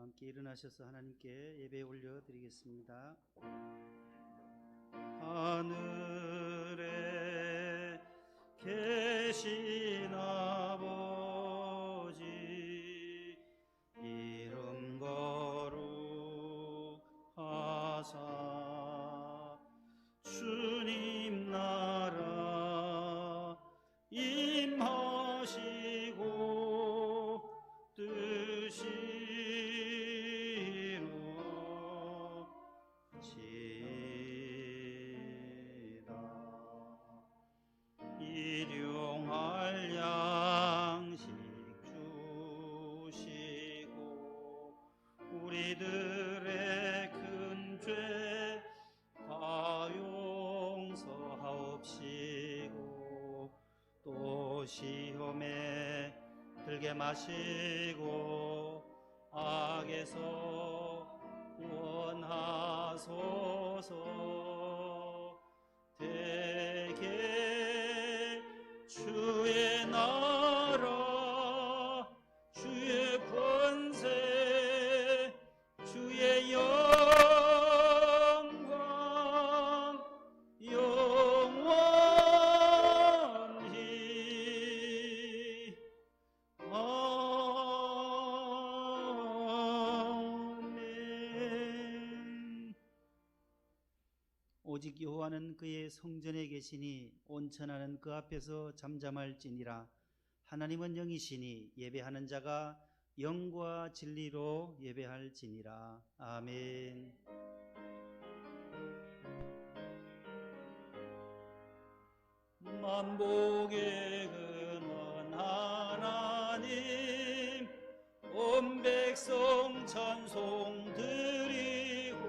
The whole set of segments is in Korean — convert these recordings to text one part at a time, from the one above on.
함께 일어나셔서 하나님께 예배 올려드리겠습니다. 하늘에 계신 아버지 이름 거룩하사 주님 나라 임하시고 뜻이 일용할 양식 주시고 우리들의 큰 죄 다 용서하옵시고 또 시험에 들게 마시고 악에서 구원하소서. 대개 주의 나라 주의 권세 주의 영광 영원히 아멘. 오직 여호와는 그의 성전에 계시니 온천하는 그 앞에서 잠잠할지니라. 하나님은 영이시니 예배하는 자가 영과 진리로 예배할지니라. 아멘. 만복의 근원 하나님 온 백성 찬송 드리고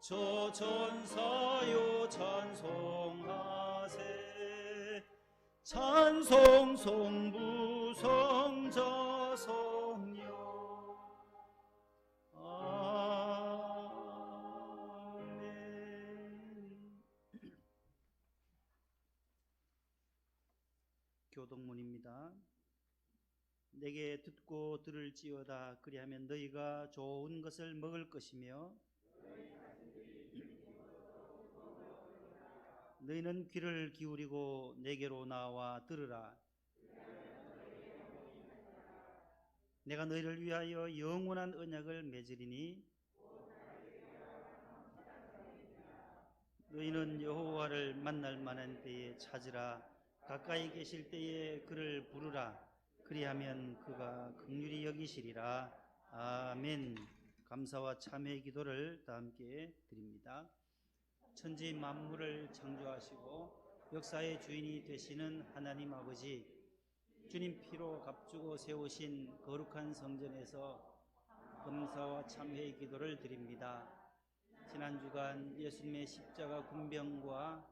저 전사요 찬송하세. 찬송 성부 성자 성령 아멘. 교동문입니다. 내게 듣고 들을지어다. 그리하면 너희가 좋은 것을 먹을 것이며 너희는 귀를 기울이고 내게로 나와 들으라. 내가 너희를 위하여 영원한 언약을 맺으리니 너희는 여호와를 만날 만한 때에 찾으라. 가까이 계실 때에 그를 부르라. 그리하면 그가 긍휼히 여기시리라. 아멘. 감사와 참회의 기도를 다 함께 드립니다. 천지 만물을 창조하시고 역사의 주인이 되시는 하나님 아버지, 주님 피로 값주고 세우신 거룩한 성전에서 감사와 참회의 기도를 드립니다. 지난 주간 예수님의 십자가 군병과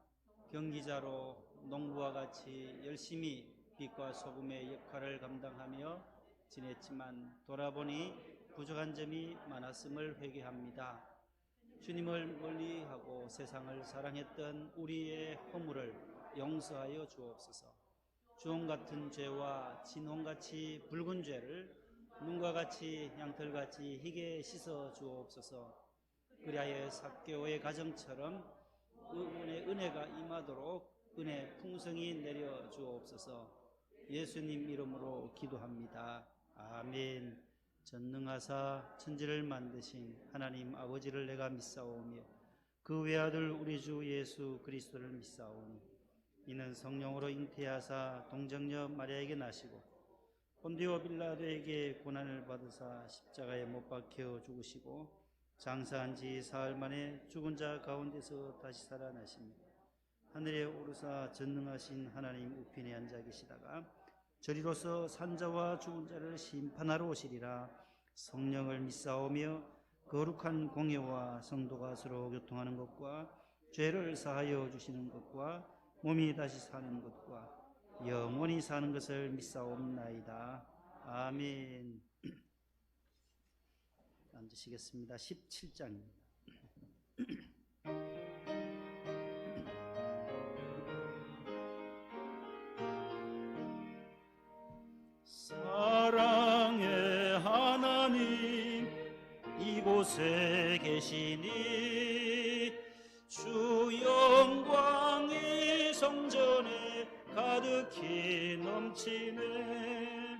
경기자로 농부와 같이 열심히 빛과 소금의 역할을 감당하며 지냈지만 돌아보니 부족한 점이 많았음을 회개합니다. 주님을 멀리하고 세상을 사랑했던 우리의 허물을 용서하여 주옵소서. 주홍같은 죄와 진홍같이 붉은 죄를 눈과 같이 양털같이 희게 씻어 주옵소서. 그리하여 삭개오의 가정처럼 의원의 은혜가 임하도록 은혜 풍성히 내려 주옵소서. 예수님 이름으로 기도합니다. 아멘. 전능하사 천지를 만드신 하나님 아버지를 내가 믿사오며 그 외아들 우리 주 예수 그리스도를 믿사오니 이는 성령으로 잉태하사 동정녀 마리아에게 나시고 본디오 빌라도에게 고난을 받으사 십자가에 못 박혀 죽으시고 장사한 지 사흘 만에 죽은 자 가운데서 다시 살아나시며 하늘에 오르사 전능하신 하나님 우편에 앉아 계시다가 저리로서 산자와 죽은 자를 심판하러 오시리라. 성령을 믿사오며 거룩한 공예와 성도가 서로 교통하는 것과 죄를 사하여 주시는 것과 몸이 다시 사는 것과 영원히 사는 것을 믿사옵나이다. 아멘. 앉으시겠습니다. 17장입니다. 사랑의 하나님 이곳에 계시니 주 영광이 성전에 가득히 넘치네.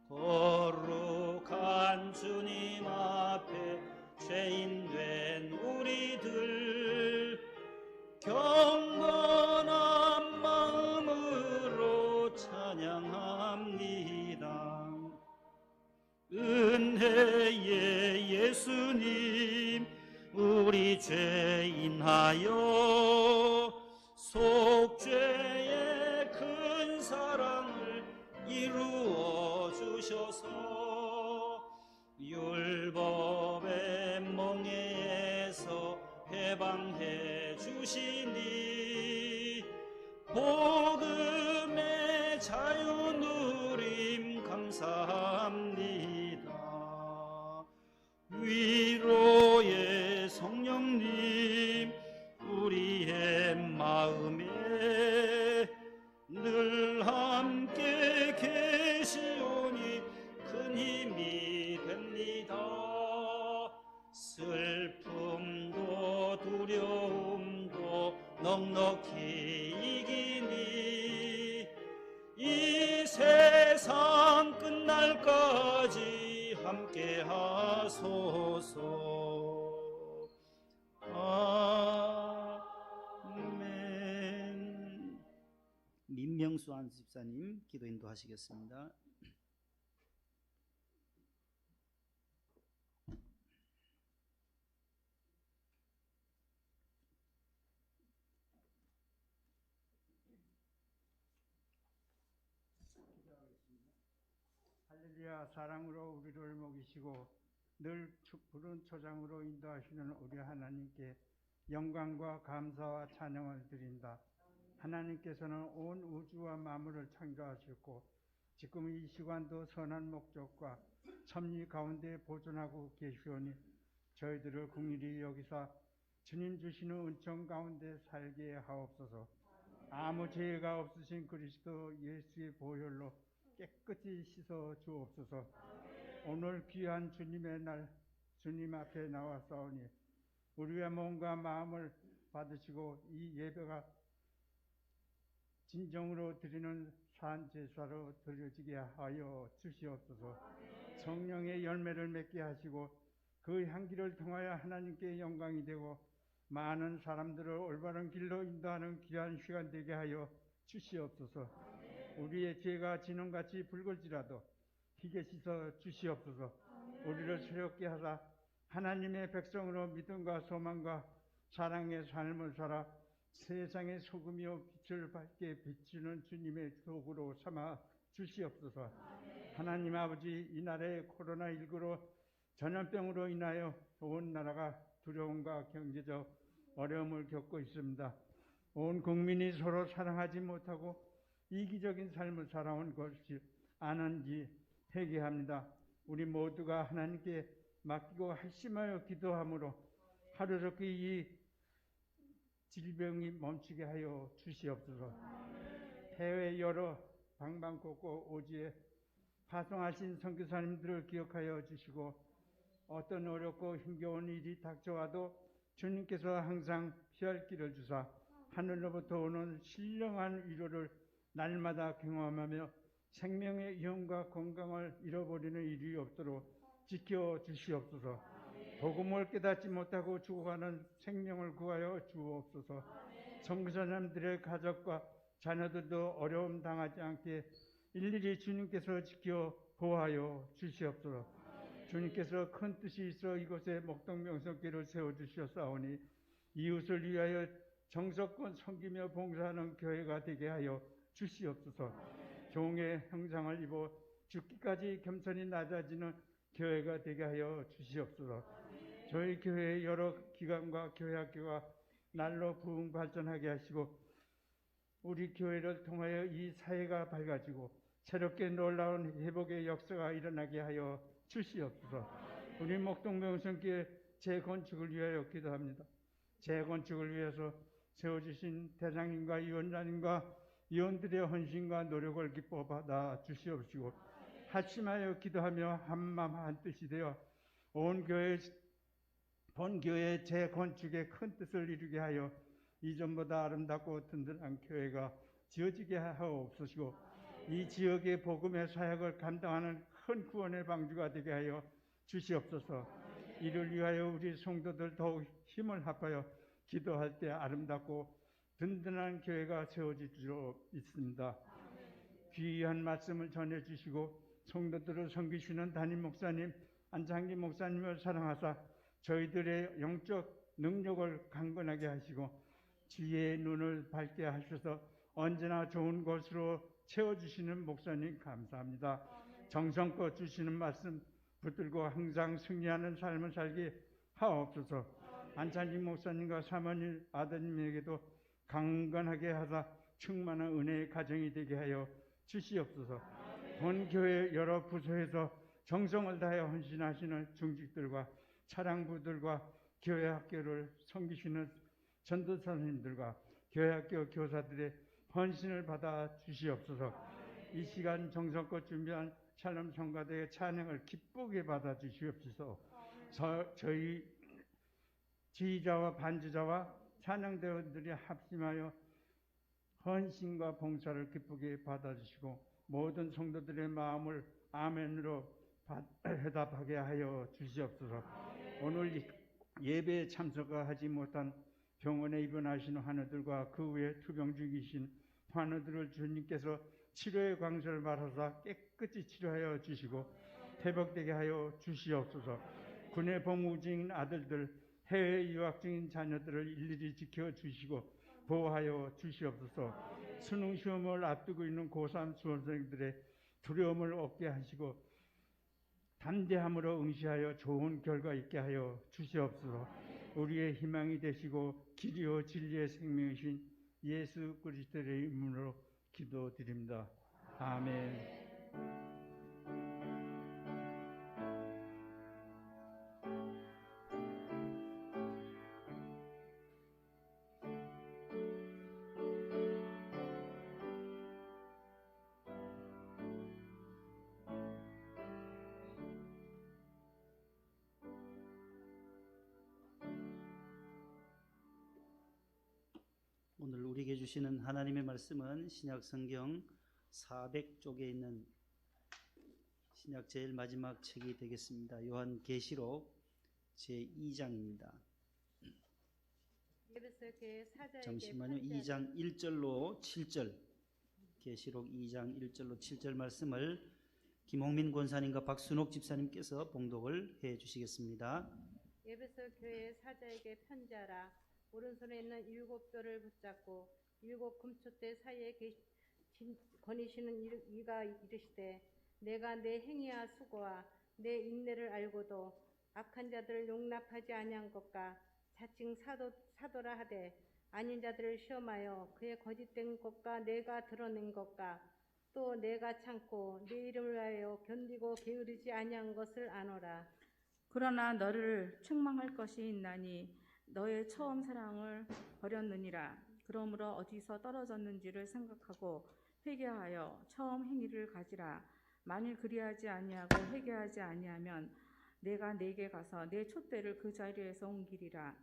거룩한 주님 앞에 죄인 된 우리들 경건한 마음으로 찬양합니다. 은혜의 예수님, 우리 죄인하여 속죄의 큰 사랑을 이루어 주셔서 율법의 멍에에서 해방해 주시니 복음의 자유 누림 감사합니다. 위로의 성령님, 우리의 마음에 늘 함께 계시오니 큰 힘이 됩니다. 슬픔도 두려움도 넉넉히 이기니 이 세상 끝날까지 함께 하소서. 아멘. 민명수 안수집사님 기도 인도하시겠습니다. 할렐루야. 사랑으로 우리를 먹이시고 늘 푸른 초장으로 인도하시는 우리 하나님께 영광과 감사와 찬양을 드린다. 하나님께서는 온 우주와 만물을 창조하셨고 지금 이 시간도 선한 목적과 섭리 가운데 보존하고 계시오니 저희들을 긍휼히 여기사 주님 주시는 은총 가운데 살게 하옵소서. 아무 죄가 없으신 그리스도 예수의 보혈로 깨끗이 씻어 주옵소서. 오늘 귀한 주님의 날 주님 앞에 나와싸우니 우리의 몸과 마음을 받으시고 이 예배가 진정으로 드리는 산제사로 드려지게 하여 주시옵소서. 성령의 열매를 맺게 하시고 그 향기를 통하여 하나님께 영광이 되고 많은 사람들을 올바른 길로 인도하는 귀한 시간 되게 하여 주시옵소서. 우리의 죄가 진홍같이 붉을지라도 희게 씻어 주시옵소서. 우리를 새롭게 하사 하나님의 백성으로 믿음과 소망과 사랑의 삶을 살아 세상의 소금이요 빛을 밝게 비추는 주님의 도구로 삼아 주시옵소서. 하나님 아버지, 이 나라의 코로나19로 전염병으로 인하여 온 나라가 두려움과 경제적 어려움을 겪고 있습니다. 온 국민이 서로 사랑하지 못하고 이기적인 삶을 살아온 것이 아는지 회개합니다. 우리 모두가 하나님께 맡기고 har심하여 기도함으로 하루속히 이 질병이 멈추게 하여 주시옵소서. 해외 여러 방방곡곡 오지에 파송하신 선교사님들을 기억하여 주시고 어떤 어렵고 힘겨운 일이 닥쳐와도 주님께서 항상 피할 길을 주사 하늘로부터 오는 신령한 위로를 날마다 경험하며 생명의 영과 건강을 잃어버리는 일이 없도록 지켜 주시옵소서. 복음을 깨닫지 못하고 죽어가는 생명을 구하여 주옵소서. 선교사님들의 가족과 자녀들도 어려움 당하지 않게 일일이 주님께서 지켜 보호하여 주시옵소서. 주님께서 큰 뜻이 있어 이곳에 목동명성교를 세워주셨사오니 이웃을 위하여 정성껏 섬기며 봉사하는 교회가 되게 하여 주시옵소서. 종의 형상을 입어 죽기까지 겸손히 낮아지는 교회가 되게 하여 주시옵소서. 저희 교회의 여러 기관과 교회 학교가 날로 부흥 발전하게 하시고 우리 교회를 통하여 이 사회가 밝아지고 새롭게 놀라운 회복의 역사가 일어나게 하여 주시옵소서. 우리 목동명성교회 재건축을 위하여 기도합니다. 재건축을 위해서 세워주신 대장님과 위원장님과 위원들의 헌신과 노력을 기뻐 받아 주시옵시고 har심하여 기도하며 한마음 한뜻이 되어 온 교회 본교회 재건축의 큰 뜻을 이루게 하여 이전보다 아름답고 든든한 교회가 지어지게 하옵소시고 이 지역의 복음의 사역을 감당하는 큰 구원의 방주가 되게 하여 주시옵소서. 이를 위하여 우리 성도들 더욱 힘을 합하여 기도할 때 아름답고 든든한 교회가 세워질 줄 믿습니다. 귀한 말씀을 전해주시고 성도들을 섬기시는 담임 목사님, 안창기 목사님을 사랑하사 저희들의 영적 능력을 강건하게 하시고 지혜의 눈을 밝게 하셔서 언제나 좋은 것으로 채워주시는 목사님 감사합니다. 정성껏 주시는 말씀 붙들고 항상 승리하는 삶을 살게 하옵소서. 안창기 목사님과 사모님 아드님에게도 강건하게 하사 충만한 은혜의 가정이 되게 하여 주시옵소서. 본 교회 여러 부서에서 정성을 다해 헌신하시는 중직들과 차량부들과 교회 학교를 섬기시는 전도사님들과 교회 학교 교사들의 헌신을 받아 주시옵소서. 이 시간 정성껏 준비한 샬롬 성가대의 찬양을 기쁘게 받아 주시옵소서. 저희 지휘자와 반주자와 찬양대원들이 합심하여 헌신과 봉사를 기쁘게 받아주시고 모든 성도들의 마음을 아멘으로 해답하게 하여 주시옵소서. 오늘 예배에 참석하지 못한 병원에 입원하신 환우들과 그 외에 투병 중이신 환우들을 주님께서 치료의 광선을 말하사 깨끗이 치료하여 주시고 회복되게 하여 주시옵소서. 군에 복무 중인 아들들, 해외 유학 중인 자녀들을 일일이 지켜주시고 보호하여 주시옵소서. 수능 시험을 앞두고 있는 고3 수험생들의 두려움을 없게 하시고 담대함으로 응시하여 좋은 결과 있게 하여 주시옵소서. 우리의 희망이 되시고 길이요 진리의 생명이신 예수 그리스도의 이름으로 기도드립니다. 아멘. 오늘 우리에게 주시는 하나님의 말씀은 신약 성경 400쪽에 있는 신약 제일 마지막 책이 되겠습니다. 요한계시록 제2장입니다. 잠시만요. 2장 1절로 7절 계시록 2장 1절로 7절 말씀을 김홍민 권사님과 박순옥 집사님께서 봉독을 해 주시겠습니다. 에베소 교회 사자에게 편지하라. 오른손에 있는 7뼈를 붙잡고 7 금초대 사이에 거니시는 이가 이르시되 내가 내 행위와 수고와 내 인내를 알고도 악한 자들을 용납하지 아니한 것과 자칭 사도라 하되 아닌 자들을 시험하여 그의 거짓된 것과 내가 드러낸 것과 또 내가 참고 내 이름을 위하여 견디고 게으르지 아니한 것을 아노라. 그러나 너를 책망할 것이 있나니 너의 처음 사랑을 버렸느니라. 그러므로 어디서 떨어졌는지를 생각하고 회개하여 처음 행위를 가지라. 만일 그리하지 아니하고 회개하지 아니하면 내가 네게 가서 내 촛대를 그 자리에서 옮기리라.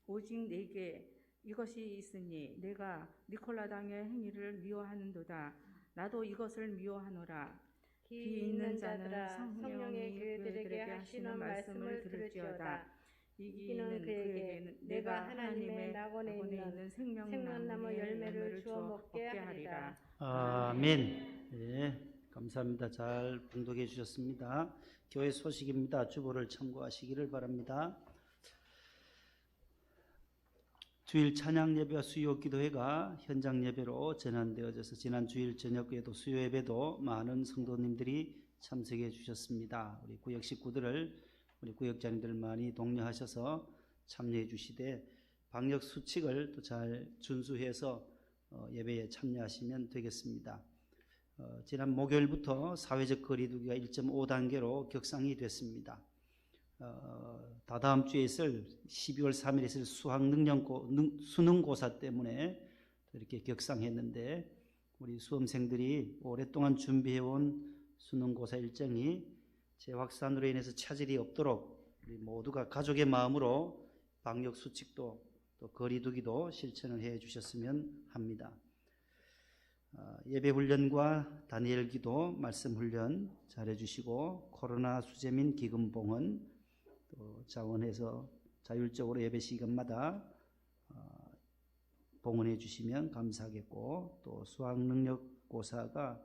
오직 네게 이것이 있으니 내가 니콜라당의 행위를 미워하는도다. 나도 이것을 미워하노라. 귀 있는 자는 성령의 교회들에게 하시는 말씀을 들을지어다. 이기는 그에게 내가 하나님의 낙원에 있는 생명나무 열매를 주어 먹게 하리라. 아멘. 네, 감사합니다. 잘 봉독해 주셨습니다. 교회 소식입니다. 주보를 참고하시기를 바랍니다. 주일 찬양 예배와 수요 기도회가 현장 예배로 전환되어져서 지난 주일 저녁에도 수요 예배도 많은 성도님들이 참석해 주셨습니다. 우리 구역 식구들을 우리 구역장님들 많이 독려하셔서 참여해 주시되 방역 수칙을 또 잘 준수해서 예배에 참여하시면 되겠습니다. 지난 목요일부터 사회적 거리두기가 1.5단계로 격상이 됐습니다. 다다음 주에 있을 12월 3일에 있을 수능고사 때문에 이렇게 격상했는데 우리 수험생들이 오랫동안 준비해온 수능고사 일정이 재확산으로 인해서 차질이 없도록 우리 모두가 가족의 마음으로 방역 수칙도 또 거리두기도 실천을 해 주셨으면 합니다. 예배 훈련과 다니엘 기도 말씀 훈련 잘해 주시고 코로나 수재민 기금 봉헌 또 자원해서 자율적으로 예배 시간마다 봉헌해 주시면 감사하겠고, 또 수학능력고사가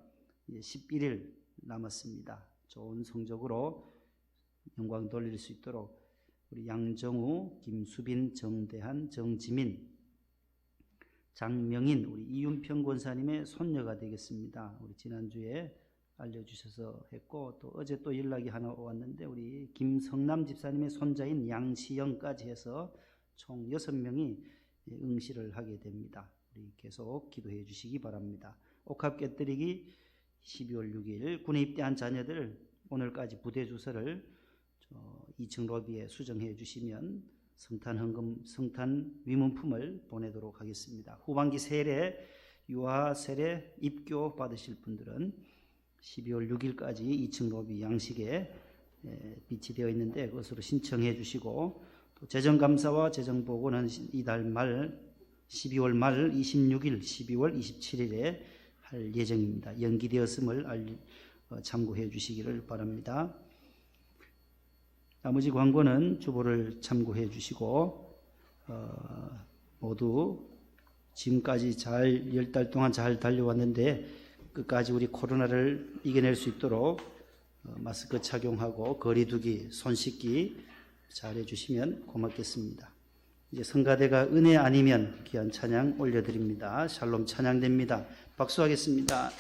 이제 11일 남았습니다. 좋은 성적으로 영광 돌릴 수 있도록 우리 양정우, 김수빈, 정대한, 정지민, 장명인, 우리 이윤평 권사님의 손녀가 되겠습니다. 우리 지난주에 알려주셔서 했고, 또 어제 또 연락이 하나 왔는데 우리 김성남 집사님의 손자인 양시영까지 해서 총 6명이 응시를 하게 됩니다. 우리 계속 기도해 주시기 바랍니다. 옥합 깨뜨리기 12월 6일 군에 입대한 자녀들 오늘까지 부대 주소를 2층 로비에 수정해 주시면 성탄 위문품을 보내도록 하겠습니다. 후반기 세례, 유아 세례, 입교 받으실 분들은 12월 6일까지 2층 로비 양식에 비치되어 있는데 그것으로 신청해 주시고, 또 재정감사와 재정보고는 이달 말 12월 말 26일, 12월 27일에 할 예정입니다. 연기되었음을 참고해 주시기를 바랍니다. 나머지 광고는 주보를 참고해 주시고, 모두 지금까지 10달 동안 잘 달려왔는데 끝까지 우리 코로나를 이겨낼 수 있도록 마스크 착용하고 거리두기, 손 씻기 잘 해주시면 고맙겠습니다. 이제 성가대가 은혜 아니면 귀한 찬양 올려드립니다. 샬롬 찬양됩니다. 박수하겠습니다.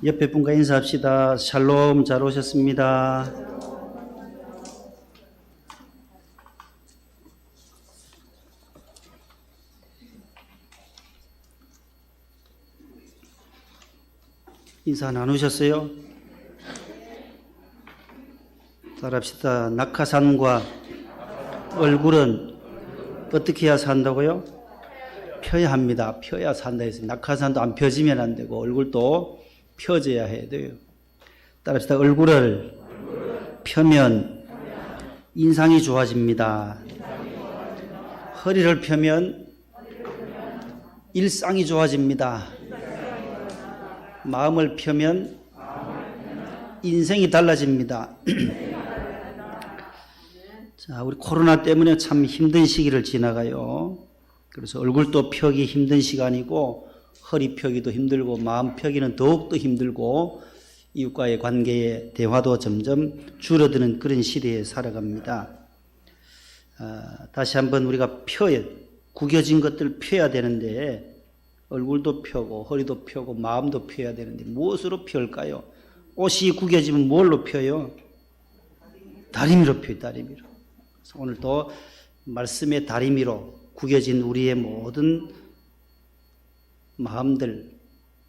옆에 분과 인사합시다. 샬롬, 잘 오셨습니다. 인사 나누셨어요? 따라합시다. 낙하산과 얼굴은 어떻게 해야 산다고요? 펴야 합니다. 펴야 산다 했어요. 낙하산도 안 펴지면 안 되고 얼굴도 펴져야 해야 돼요. 따라합시다. 얼굴을 펴면 인상이 좋아집니다. 허리를 펴면 일상이 좋아집니다. 마음을 펴면 인생이 달라집니다. 자, 우리 코로나 때문에 참 힘든 시기를 지나가요. 그래서 얼굴도 펴기 힘든 시간이고 허리 펴기도 힘들고 마음 펴기는 더욱더 힘들고 이웃과의 관계의 대화도 점점 줄어드는 그런 시대에 살아갑니다. 다시 한번 우리가 구겨진 것들 펴야 되는데 얼굴도 펴고 허리도 펴고 마음도 펴야 되는데 무엇으로 펴을까요? 옷이 구겨지면 뭘로 펴요? 다리미로 펴요. 다리미로. 그래서 오늘도 말씀의 다리미로 구겨진 우리의 모든 마음들,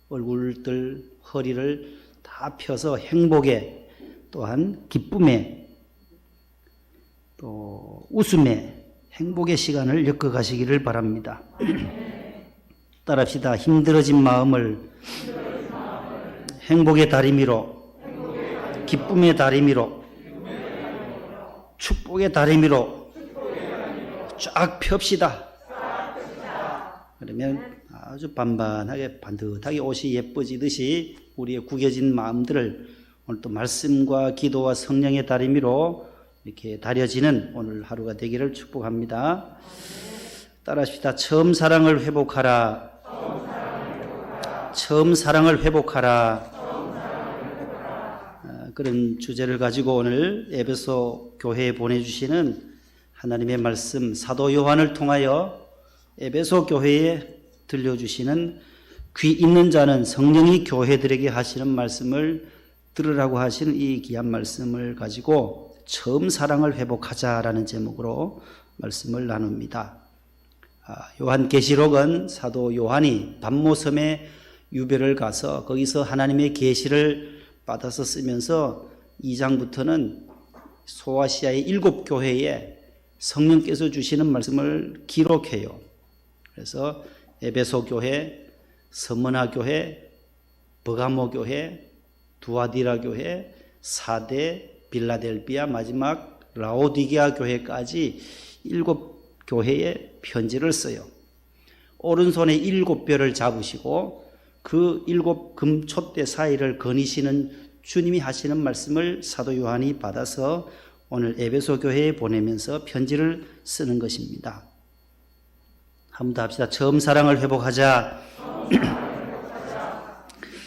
얼굴들, 허리를 다 펴서 행복에 또한 기쁨에 또 웃음에 행복의 시간을 엮어가시기를 바랍니다. 따라합시다. 힘들어진 마음을 행복의 다리미로, 기쁨의 다리미로, 축복의 다리미로 쫙 펴시다. 그러면 아주 반반하게 반듯하게 옷이 예뻐지듯이 우리의 구겨진 마음들을 오늘 또 말씀과 기도와 성령의 다리미로 이렇게 다려지는 오늘 하루가 되기를 축복합니다. 따라합시다. 처음 사랑을 회복하라. 처음 사랑을 회복하라. 그런 주제를 가지고 오늘 에베소 교회에 보내주시는 하나님의 말씀 사도 요한을 통하여 에베소 교회에 들려주시는 귀 있는 자는 성령이 교회들에게 하시는 말씀을 들으라고 하시는 이 귀한 말씀을 가지고 처음 사랑을 회복하자라는 제목으로 말씀을 나눕니다. 요한계시록은 사도 요한이 반모섬에 유배를 가서 거기서 하나님의 계시를 받아서 쓰면서 2장부터는 소아시아의 7교회에 성령께서 주시는 말씀을 기록해요. 그래서 에베소 교회, 서머나 교회, 버가모 교회, 두아디라 교회, 사대, 빌라델비아, 마지막 라오디게아 교회까지 7교회에 편지를 써요. 오른손에 7뼈를 잡으시고 그 7 금촛대 사이를 거니시는 주님이 하시는 말씀을 사도 요한이 받아서 오늘 에베소 교회에 보내면서 편지를 쓰는 것입니다. 한 번 더 합시다. 처음 사랑을 회복하자.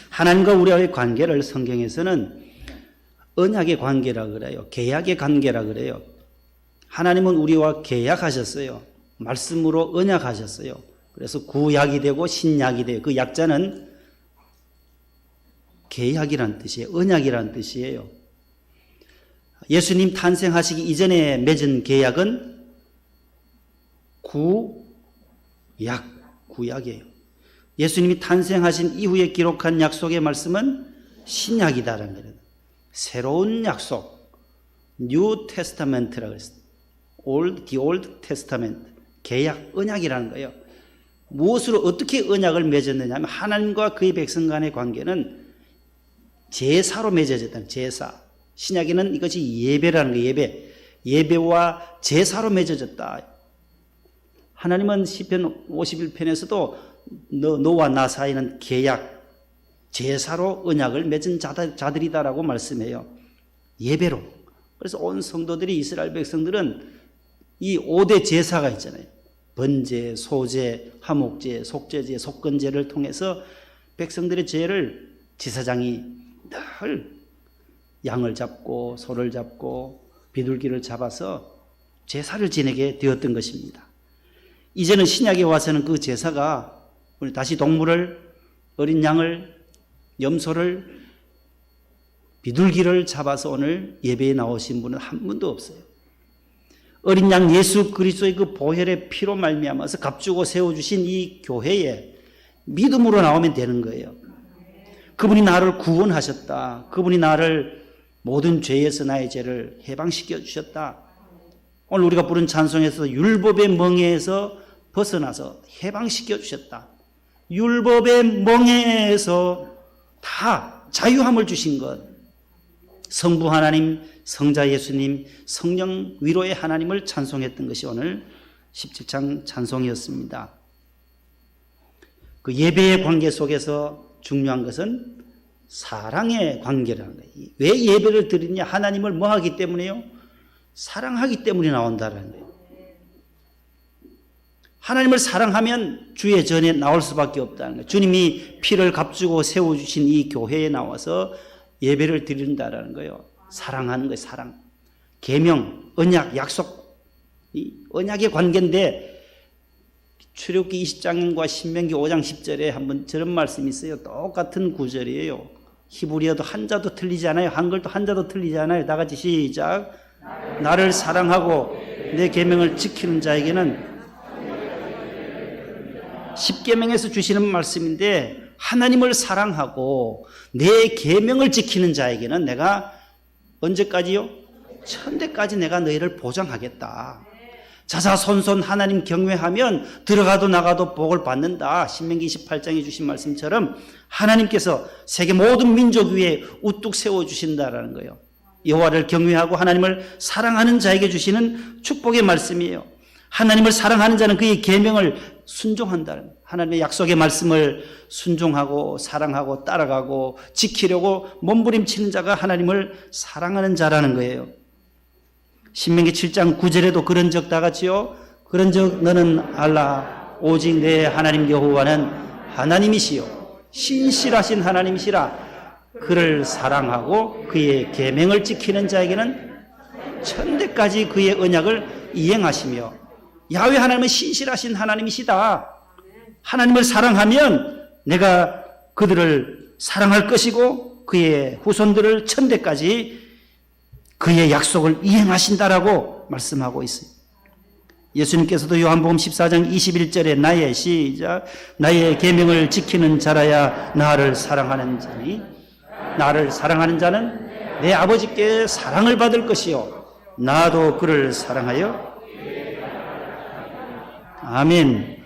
하나님과 우리와의 관계를 성경에서는 언약의 관계라 그래요. 계약의 관계라 그래요. 하나님은 우리와 계약하셨어요. 말씀으로 언약하셨어요. 그래서 구약이 되고 신약이 돼요. 그 약자는 계약이란 뜻이에요. 언약이란 뜻이에요. 예수님 탄생하시기 이전에 맺은 계약은 구약이에요. 예수님이 탄생하신 이후에 기록한 약속의 말씀은 신약이다라는 거예요. 새로운 약속, New Testament라고 했어요. The Old Testament, 계약, 언약이라는 거예요. 무엇으로 어떻게 언약을 맺었느냐 하면 하나님과 그의 백성 간의 관계는 제사로 맺어졌다는 제사. 신약에는 이것이 예배라는 거예요. 예배와 제사로 맺어졌다. 하나님은 시편 51편에서도 너와 나 사이는 계약, 제사로 언약을 맺은 자들이다라고 말씀해요. 예배로. 그래서 온 성도들이 이스라엘 백성들은 이 5대 제사가 있잖아요. 번제, 소제, 화목제, 속죄제, 속건제를 통해서 백성들의 죄를 제사장이 늘 양을 잡고 소를 잡고 비둘기를 잡아서 제사를 지내게 되었던 것입니다. 이제는 신약에 와서는 그 제사가 다시 동물을 어린 양을 염소를 비둘기를 잡아서 오늘 예배에 나오신 분은 한 분도 없어요. 어린 양 예수 그리스도의 그 보혈의 피로 말미암아서 값주고 세워주신 이 교회에 믿음으로 나오면 되는 거예요. 그분이 나를 구원하셨다. 그분이 나를 모든 죄에서 나의 죄를 해방시켜 주셨다. 오늘 우리가 부른 찬송에서 율법의 멍에에서 벗어나서 해방시켜 주셨다. 율법의 멍에에서 다 자유함을 주신 것. 성부 하나님, 성자 예수님, 성령 위로의 하나님을 찬송했던 것이 오늘 17장 찬송이었습니다. 그 예배의 관계 속에서 중요한 것은 사랑의 관계라는 거예요. 왜 예배를 드리냐? 하나님을 뭐 하기 때문에요? 사랑하기 때문에 나온다는 거예요. 하나님을 사랑하면 주의 전에 나올 수밖에 없다는 거예요. 주님이 피를 값주고 세워주신 이 교회에 나와서 예배를 드린다는 거예요. 사랑하는 거예요. 사랑. 계명, 언약, 약속. 이 언약의 관계인데 출애굽기 20장과 신명기 5장 10절에 한번 저런 말씀이 있어요. 똑같은 구절이에요. 히브리어도 한자도 틀리지 않아요. 한글도 한자도 틀리지 않아요. 다 같이 시작. 나를 사랑하고 내 계명을 지키는 자에게는, 10계명에서 주시는 말씀인데 하나님을 사랑하고 내 계명을 지키는 자에게는 내가 언제까지요? 천대까지 내가 너희를 보장하겠다. 자자손손 하나님 경외하면 들어가도 나가도 복을 받는다. 신명기 28장에 주신 말씀처럼 하나님께서 세계 모든 민족 위에 우뚝 세워주신다라는 거예요. 여호와를 경외하고 하나님을 사랑하는 자에게 주시는 축복의 말씀이에요. 하나님을 사랑하는 자는 그의 계명을 순종한다는, 하나님의 약속의 말씀을 순종하고 사랑하고 따라가고 지키려고 몸부림치는 자가 하나님을 사랑하는 자라는 거예요. 신명기 7장 9절에도 그런 적 다 같이요. 그런 적 너는 알라. 오직 내 하나님 여호와는 하나님이시요 신실하신 하나님이시라. 그를 사랑하고 그의 계명을 지키는 자에게는 천대까지 그의 언약을 이행하시며, 야훼 하나님은 신실하신 하나님이시다. 하나님을 사랑하면 내가 그들을 사랑할 것이고 그의 후손들을 천대까지 그의 약속을 이행하신다라고 말씀하고 있어요. 예수님께서도 요한복음 14장 21절에 나의 시작 나의 계명을 지키는 자라야 나를 사랑하는 자니 나를 사랑하는 자는 내 아버지께 사랑을 받을 것이요 나도 그를 사랑하여. 아멘.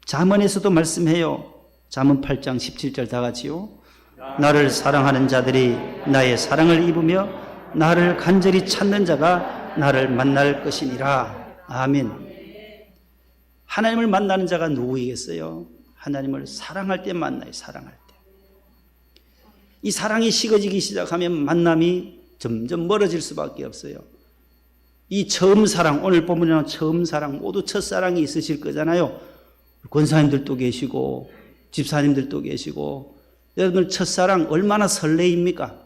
잠언에서도 말씀해요. 잠언 8장 17절 다 같이요. 나를 사랑하는 자들이 나의 사랑을 입으며 나를 간절히 찾는 자가 나를 만날 것이니라. 아멘. 하나님을 만나는 자가 누구이겠어요? 하나님을 사랑할 때 만나요. 사랑할 때. 이 사랑이 식어지기 시작하면 만남이 점점 멀어질 수밖에 없어요. 이 처음 사랑, 오늘 본문에 나온 처음 사랑, 모두 첫사랑이 있으실 거잖아요. 권사님들도 계시고 집사님들도 계시고, 여러분들 첫사랑 얼마나 설레입니까?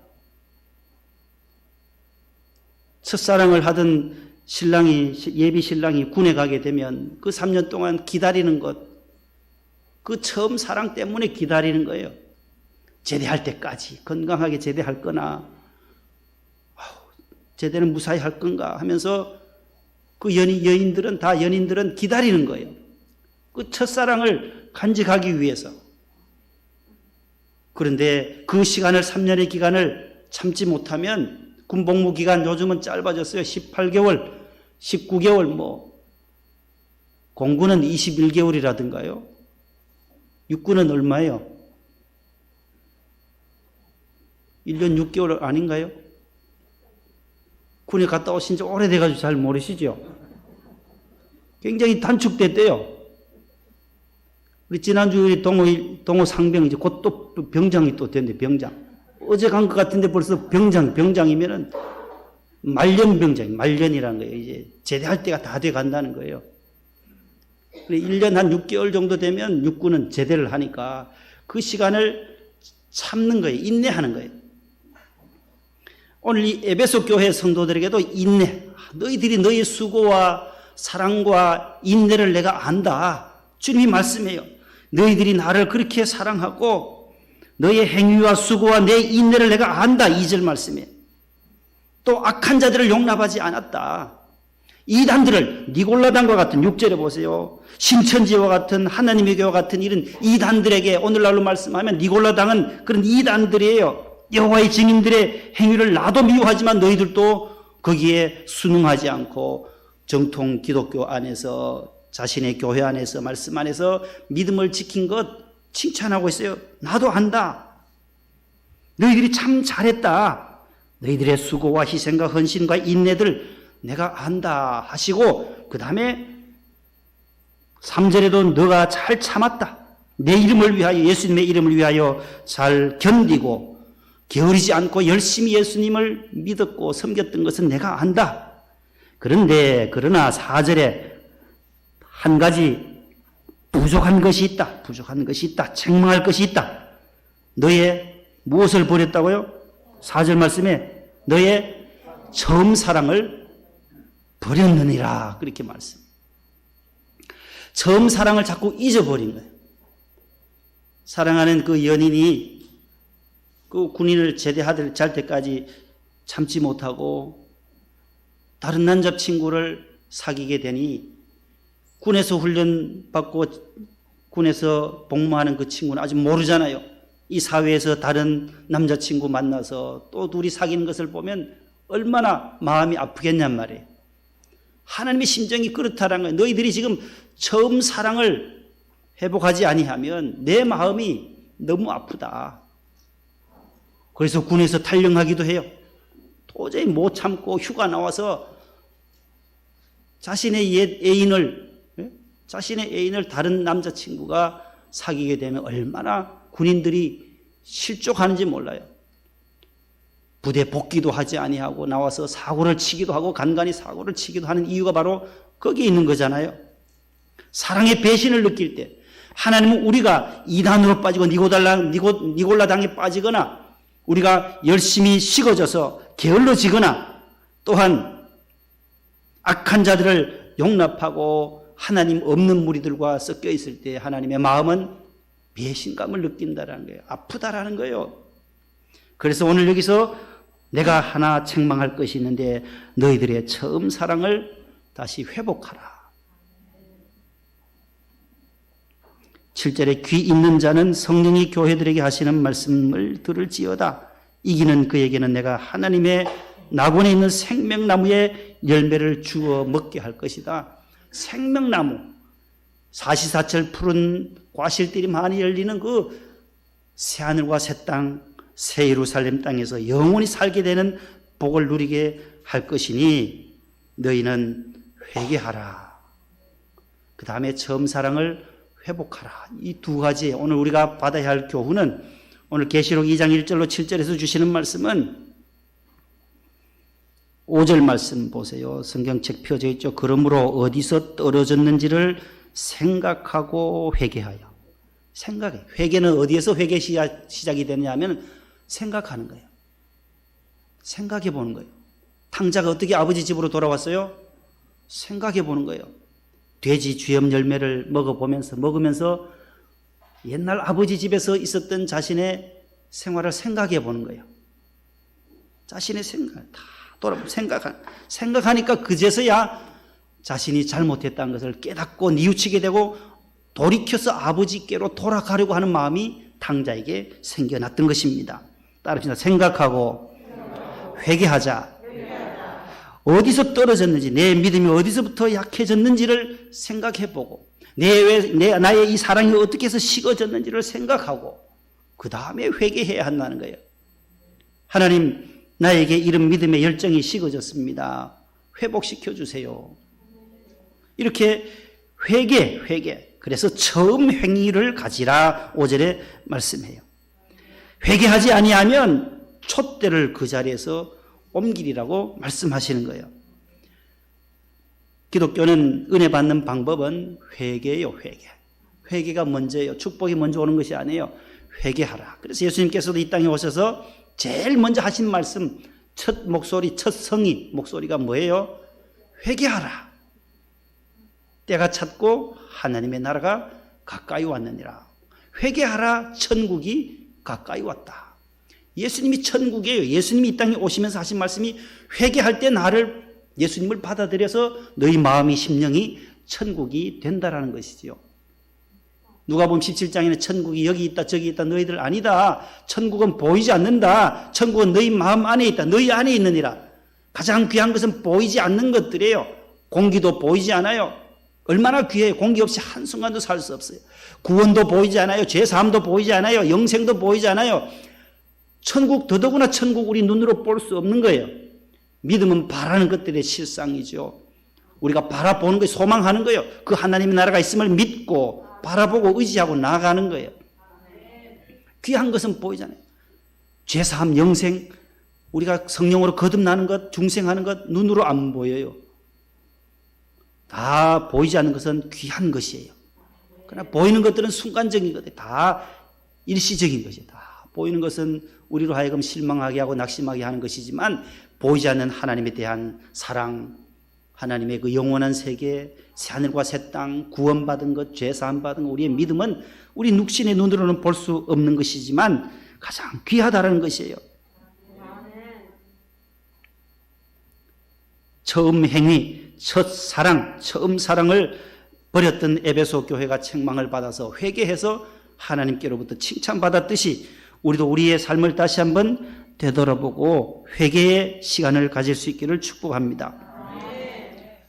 첫사랑을 하던 신랑이, 예비 신랑이 군에 가게 되면 그 3년 동안 기다리는 것, 그 처음 사랑 때문에 기다리는 거예요. 제대할 때까지 건강하게 제대할 거나 제대는 무사히 할 건가 하면서 그 연인들은 기다리는 거예요. 그 첫사랑을 간직하기 위해서. 그런데 그 시간을, 3년의 기간을 참지 못하면, 군복무 기간 요즘은 짧아졌어요. 18개월, 19개월, 공군은 21개월이라든가요. 육군은 얼마예요? 1년 6개월 아닌가요? 군에 갔다 오신 지 오래돼가지고 잘 모르시죠? 굉장히 단축됐대요. 우리 지난주에 동호 상병, 이제 곧 또 병장이 또 됐는데, 병장. 어제 간 것 같은데 벌써 병장이면은 말년이라는 거예요. 이제 제대할 때가 다 돼 간다는 거예요. 1년 한 6개월 정도 되면 육군은 제대를 하니까 그 시간을 참는 거예요. 인내하는 거예요. 오늘 이 에베소 교회 성도들에게도 인내, 너희들이 너희 수고와 사랑과 인내를 내가 안다. 주님이 말씀해요. 너희들이 나를 그렇게 사랑하고 너의 행위와 수고와 내 인내를 내가 안다. 2절 말씀에. 또 악한 자들을 용납하지 않았다. 이단들을 니골라당과 같은 6절에 보세요. 신천지와 같은 하나님의 교와 같은 이런 이단들에게 오늘날로 말씀하면 니골라당은 그런 이단들이에요. 여호와의 증인들의 행위를 나도 미워하지만 너희들도 거기에 순응하지 않고 정통 기독교 안에서 자신의 교회 안에서 말씀 안에서 믿음을 지킨 것 칭찬하고 있어요. 나도 안다. 너희들이 참 잘했다. 너희들의 수고와 희생과 헌신과 인내들 내가 안다 하시고 그 다음에 3절에도 너가 잘 참았다. 내 이름을 위하여 예수님의 이름을 위하여 잘 견디고 게으르지 않고 열심히 예수님을 믿었고 섬겼던 것은 내가 안다. 그러나 4절에 한 가지 부족한 것이 있다. 부족한 것이 있다. 책망할 것이 있다. 너의 무엇을 버렸다고요? 4절 말씀에 너의 처음 사랑을 버렸느니라. 그렇게 말씀. 처음 사랑을 자꾸 잊어버린 거예요. 사랑하는 그 연인이 그 군인을 제대할 때까지 참지 못하고 다른 남자친구를 사귀게 되니 군에서 훈련받고 군에서 복무하는 그 친구는 아직 모르잖아요. 이 사회에서 다른 남자친구 만나서 또 둘이 사귀는 것을 보면 얼마나 마음이 아프겠냔 말이에요. 하나님의 심정이 그렇다라는 거예요. 너희들이 지금 처음 사랑을 회복하지 아니하면 내 마음이 너무 아프다. 그래서 군에서 탈영하기도 해요. 도저히 못 참고 휴가 나와서 자신의 옛 애인을 다른 남자친구가 사귀게 되면 얼마나 군인들이 실족하는지 몰라요. 부대 복귀도 하지 아니하고 나와서 사고를 치기도 하고 간간히 사고를 치기도 하는 이유가 바로 거기에 있는 거잖아요. 사랑의 배신을 느낄 때 하나님은 우리가 이단으로 빠지고 니골라당에 빠지거나 우리가 열심히 식어져서 게을러지거나 또한 악한 자들을 용납하고 하나님 없는 무리들과 섞여 있을 때 하나님의 마음은 배신감을 느낀다라는 거예요. 아프다라는 거예요. 그래서 오늘 여기서 내가 하나 책망할 것이 있는데 너희들의 처음 사랑을 다시 회복하라. 7절에 귀 있는 자는 성령이 교회들에게 하시는 말씀을 들을지어다. 이기는 그에게는 내가 하나님의 낙원에 있는 생명나무의 열매를 주어 먹게 할 것이다. 생명나무, 사시사철 푸른 과실들이 많이 열리는 그 새하늘과 새 땅, 새 예루살렘 땅에서 영원히 살게 되는 복을 누리게 할 것이니 너희는 회개하라. 그 다음에 처음 사랑을 회복하라. 이 두 가지 오늘 우리가 받아야 할 교훈은 오늘 계시록 2장 1절로 7절에서 주시는 말씀은 5절 말씀 보세요. 성경책 펴져 있죠. 그러므로 어디서 떨어졌는지를 생각하고 회개하여. 생각해. 회개는 어디에서 회개 시작이 되냐면 생각하는 거예요. 생각해 보는 거예요. 탕자가 어떻게 아버지 집으로 돌아왔어요? 생각해 보는 거예요. 돼지 쥐염 열매를 먹으면서 옛날 아버지 집에서 있었던 자신의 생활을 생각해 보는 거예요. 자신의 생각 다 생각하니까 그제서야 자신이 잘못했다는 것을 깨닫고 뉘우치게 되고 돌이켜서 아버지께로 돌아가려고 하는 마음이 탕자에게 생겨났던 것입니다. 따릅시다. 생각하고 회개하자. 어디서 떨어졌는지, 내 믿음이 어디서부터 약해졌는지를 생각해보고 나의 이 사랑이 어떻게 해서 식어졌는지를 생각하고 그 다음에 회개해야 한다는 거예요. 하나님, 나에게 이런 믿음의 열정이 식어졌습니다. 회복시켜 주세요. 이렇게 회개. 그래서 처음 행위를 가지라 5절에 말씀해요. 회개하지 아니하면 촛대를 그 자리에서 옮기리라고 말씀하시는 거예요. 기독교는 은혜 받는 방법은 회개예요. 회개가 먼저예요. 축복이 먼저 오는 것이 아니에요. 회개하라. 그래서 예수님께서도 이 땅에 오셔서 제일 먼저 하신 말씀, 첫 성의 목소리가 뭐예요? 회개하라. 때가 찼고 하나님의 나라가 가까이 왔느니라. 회개하라, 천국이 가까이 왔다. 예수님이 천국이에요. 예수님이 이 땅에 오시면서 하신 말씀이 회개할 때 나를, 예수님을 받아들여서 너희 마음이 심령이 천국이 된다라는 것이지요. 누가복음 17장에는 천국이 여기 있다 저기 있다 너희들 아니다. 천국은 보이지 않는다. 천국은 너희 마음 안에 있다. 너희 안에 있느니라. 가장 귀한 것은 보이지 않는 것들이에요. 공기도 보이지 않아요. 얼마나 귀해요. 공기 없이 한순간도 살 수 없어요. 구원도 보이지 않아요. 죄사함도 보이지 않아요. 영생도 보이지 않아요. 천국, 더더구나 천국 우리 눈으로 볼 수 없는 거예요. 믿음은 바라는 것들의 실상이죠. 우리가 바라보는 거예요. 소망하는 거예요. 그 하나님의 나라가 있음을 믿고 바라보고 의지하고 나아가는 거예요. 귀한 것은 보이잖아요. 죄사함, 영생, 우리가 성령으로 거듭나는 것, 중생하는 것 눈으로 안 보여요. 다 보이지 않는 것은 귀한 것이에요. 그러나 보이는 것들은 순간적인 것들, 다 일시적인 것이에요. 다 보이는 것은 우리로 하여금 실망하게 하고 낙심하게 하는 것이지만 보이지 않는 하나님에 대한 사랑, 하나님의 그 영원한 세계, 새하늘과 새 땅, 구원받은 것, 죄사함 받은 것, 우리의 믿음은 우리 육신의 눈으로는 볼 수 없는 것이지만 가장 귀하다는 것이에요. 처음 행위, 첫 사랑, 처음 사랑을 버렸던 에베소 교회가 책망을 받아서 회개해서 하나님께로부터 칭찬받았듯이 우리도 우리의 삶을 다시 한번 되돌아보고 회개의 시간을 가질 수 있기를 축복합니다.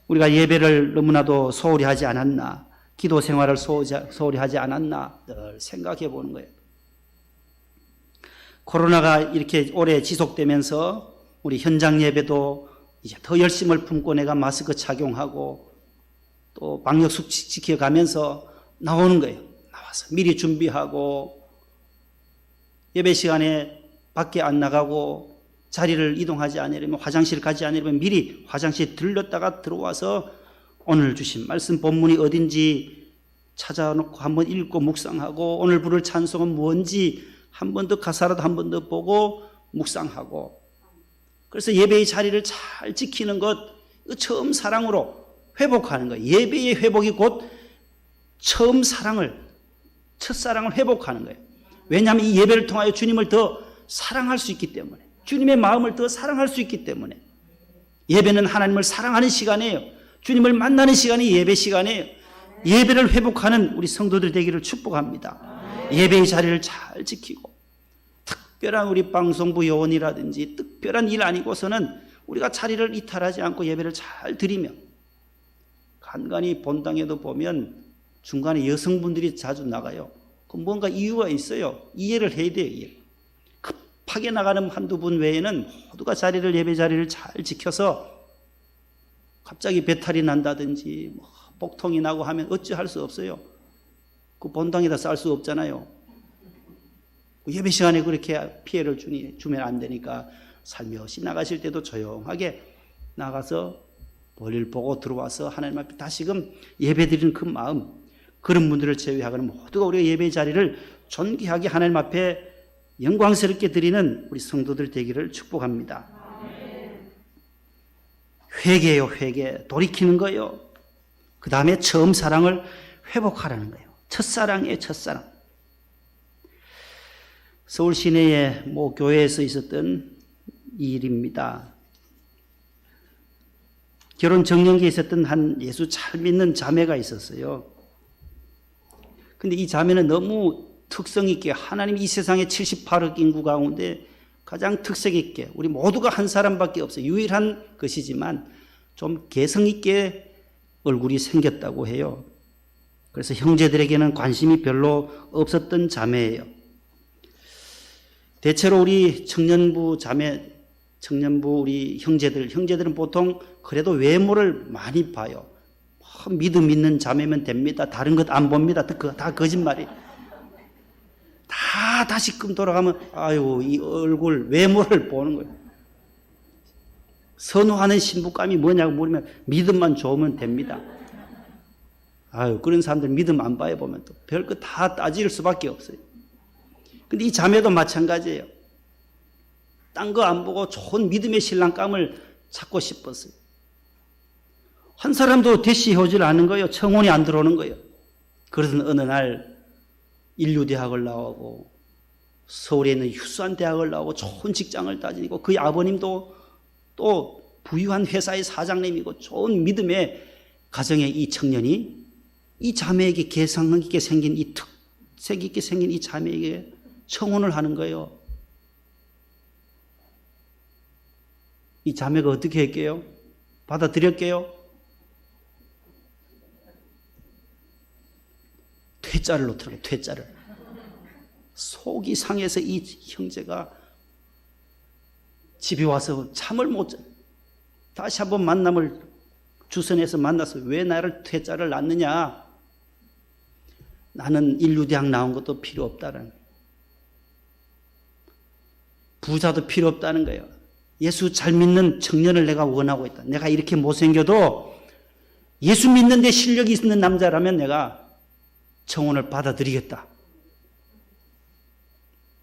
우리가 예배를 너무나도 소홀히 하지 않았나, 기도 생활을 소홀히 하지 않았나 늘 생각해 보는 거예요. 코로나가 이렇게 오래 지속되면서 우리 현장 예배도 이제 더 열심을 품고 내가 마스크 착용하고 또 방역수칙 지켜가면서 나오는 거예요. 나와서 미리 준비하고 예배 시간에 밖에 안 나가고 자리를 이동하지 않으려면, 화장실 가지 않으려면 미리 화장실 들렀다가 들어와서 오늘 주신 말씀 본문이 어딘지 찾아놓고 한번 읽고 묵상하고 오늘 부를 찬송은 뭔지 한 번 더 가사라도 한 번 더 보고 묵상하고, 그래서 예배의 자리를 잘 지키는 것, 처음 사랑으로 회복하는 거예요. 예배의 회복이 곧 처음 사랑을, 첫사랑을 회복하는 거예요. 왜냐하면 이 예배를 통하여 주님을 더 사랑할 수 있기 때문에, 주님의 마음을 더 사랑할 수 있기 때문에. 예배는 하나님을 사랑하는 시간이에요. 주님을 만나는 시간이 예배 시간이에요. 예배를 회복하는 우리 성도들 되기를 축복합니다. 예배의 자리를 잘 지키고, 특별한 우리 방송부 요원이라든지 특별한 일 아니고서는 우리가 자리를 이탈하지 않고 예배를 잘 드리며, 간간히 본당에도 보면 중간에 여성분들이 자주 나가요. 그 뭔가 이유가 있어요. 이해를 해야 돼요. 이해. 급하게 나가는 한두 분 외에는 모두가 자리를, 예배 자리를 잘 지켜서, 갑자기 배탈이 난다든지 복통이 나고 하면 어찌할 수 없어요. 그 본당에다 쌀 수 없잖아요. 예배 시간에 그렇게 피해를 주면 안 되니까 살며시 나가실 때도 조용하게 나가서 볼일 보고 들어와서 하나님 앞에 다시금 예배 드리는 그 마음, 그런 분들을 제외하고는 모두가 우리가 예배 자리를 존귀하게 하나님 앞에 영광스럽게 드리는 우리 성도들 되기를 축복합니다. 회개요, 회개. 돌이키는 거예요. 그 다음에 처음 사랑을 회복하라는 거예요. 첫사랑이에요, 첫사랑. 서울 시내의 모 교회에서 있었던 일입니다. 결혼 정년기에 있었던 한 예수 잘 믿는 자매가 있었어요. 근데 이 자매는 너무 특성 있게, 하나님 이 세상에 78억 인구 가운데 가장 특색 있게, 우리 모두가 한 사람밖에 없어요. 유일한 것이지만 좀 개성 있게 얼굴이 생겼다고 해요. 그래서 형제들에게는 관심이 별로 없었던 자매예요. 대체로 우리 청년부 우리 형제들은 보통 그래도 외모를 많이 봐요. 믿음 있는 자매면 됩니다. 다른 것 안 봅니다. 다 거짓말이에요. 다 다시금 돌아가면 아유, 이 얼굴, 외모를 보는 거예요. 선호하는 신부감이 뭐냐고 물으면 믿음만 좋으면 됩니다. 아유, 그런 사람들 믿음 안 봐요. 보면 또 별거 다 따질 수밖에 없어요. 근데 이 자매도 마찬가지예요. 딴 거 안 보고 좋은 믿음의 신랑감을 찾고 싶었어요. 한 사람도 대시해오질 않은 거예요. 청혼이 안 들어오는 거예요. 그러던 어느 날 인류대학을 나오고 서울에 있는 휴스한 대학을 나오고 좋은 직장을 다니고 그의 아버님도 또 부유한 회사의 사장님이고 좋은 믿음의 가정의 이 청년이 이 자매에게 개성 있게 생긴 이 특색 있게 생긴 이 자매에게 청혼을 하는 거예요. 이 자매가 어떻게 할게요? 받아들였게요? 퇴짜를 놓더라고요. 퇴짜를. 속이 상해서 이 형제가 집에 와서 잠을 못 자. 다시 한번 만남을 주선해서 만나서 왜 나를 퇴짜를 놨느냐? 나는 인류대학 나온 것도 필요 없다는, 부자도 필요 없다는 거예요. 예수 잘 믿는 청년을 내가 원하고 있다. 내가 이렇게 못생겨도 예수 믿는 데 실력이 있는 남자라면 내가 청혼을 받아들이겠다.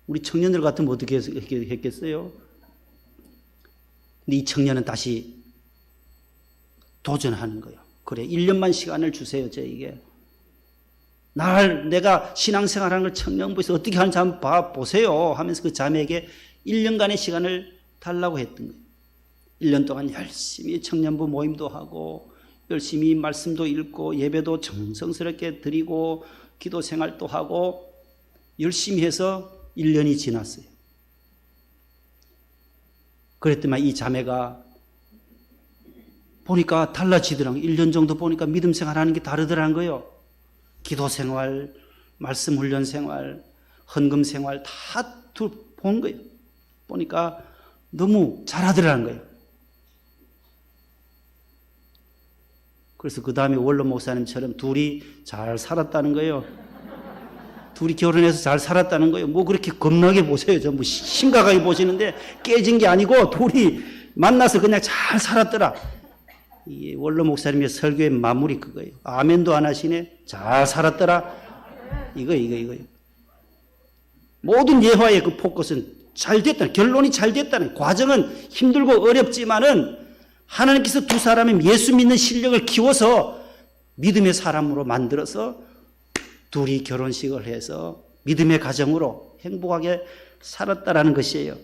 우리 청년들 같으면 어떻게 했겠어요? 근데 이 청년은 다시 도전하는 거예요. 그래, 1년만 시간을 주세요, 저에게. 내가 신앙생활하는 걸 청년부에서 어떻게 하는지 한번 봐보세요 하면서 그 자매에게 1년간의 시간을 달라고 했던 거예요. 1년 동안 열심히 청년부 모임도 하고 열심히 말씀도 읽고 예배도 정성스럽게 드리고 기도 생활도 하고 열심히 해서 1년이 지났어요. 그랬더니 이 자매가 보니까 달라지더라고요. 1년 정도 보니까 믿음 생활하는 게 다르더라는 거예요. 기도 생활, 말씀 훈련 생활, 헌금 생활 다 본 거예요. 보니까 너무 잘하더라는 거예요. 그래서 그 다음에 원로 목사님처럼 둘이 잘 살았다는 거예요. 둘이 결혼해서 잘 살았다는 거예요. 뭐 그렇게 겁나게 보세요. 전부 심각하게 보시는데 깨진 게 아니고 둘이 만나서 그냥 잘 살았더라. 이 원로 목사님의 설교의 마무리 그거예요. 아멘도 안 하시네. 잘 살았더라. 이거. 모든 예화의 그 포커스는 잘 됐다는, 결론이 잘 됐다는, 과정은 힘들고 어렵지만은 하나님께서 두 사람의 예수 믿는 실력을 키워서 믿음의 사람으로 만들어서 둘이 결혼식을 해서 믿음의 가정으로 행복하게 살았다라는 것이에요.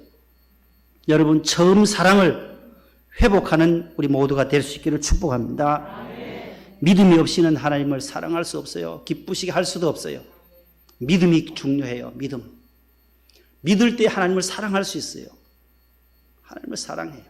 여러분, 처음 사랑을 회복하는 우리 모두가 될 수 있기를 축복합니다. 믿음이 없이는 하나님을 사랑할 수 없어요. 기쁘시게 할 수도 없어요. 믿음이 중요해요. 믿을 때 하나님을 사랑할 수 있어요. 하나님을 사랑해요.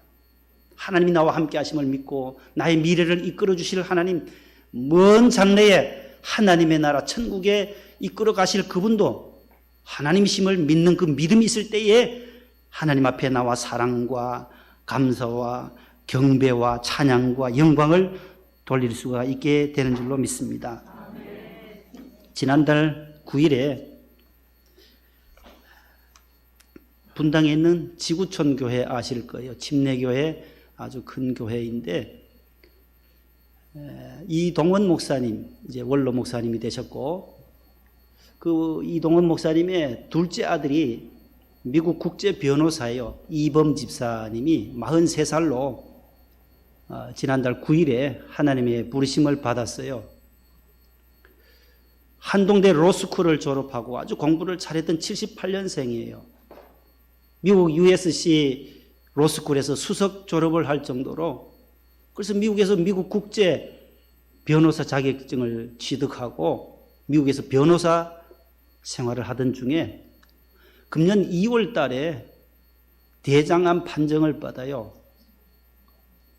하나님이 나와 함께 하심을 믿고 나의 미래를 이끌어 주실 하나님, 먼 장래에 하나님의 나라 천국에 이끌어 가실 그분도 하나님이심을 믿는 그 믿음이 있을 때에 하나님 앞에 나와 사랑과 감사와 경배와 찬양과 영광을 돌릴 수가 있게 되는 줄로 믿습니다. 지난달 9일에 분당에 있는 지구촌 교회 아실 거예요. 침례교회 아주 큰 교회인데 이동원 목사님, 이제 원로 목사님이 되셨고 그 이동원 목사님의 둘째 아들이 미국 국제 변호사예요. 이범 집사님이 43살로 지난달 9일에 하나님의 부르심을 받았어요. 한동대 로스쿨을 졸업하고 아주 공부를 잘했던 78년생이에요. 미국 USC 로스쿨에서 수석 졸업을 할 정도로, 그래서 미국에서 미국 국제 변호사 자격증을 취득하고 미국에서 변호사 생활을 하던 중에 금년 2월 달에 대장암 판정을 받아요.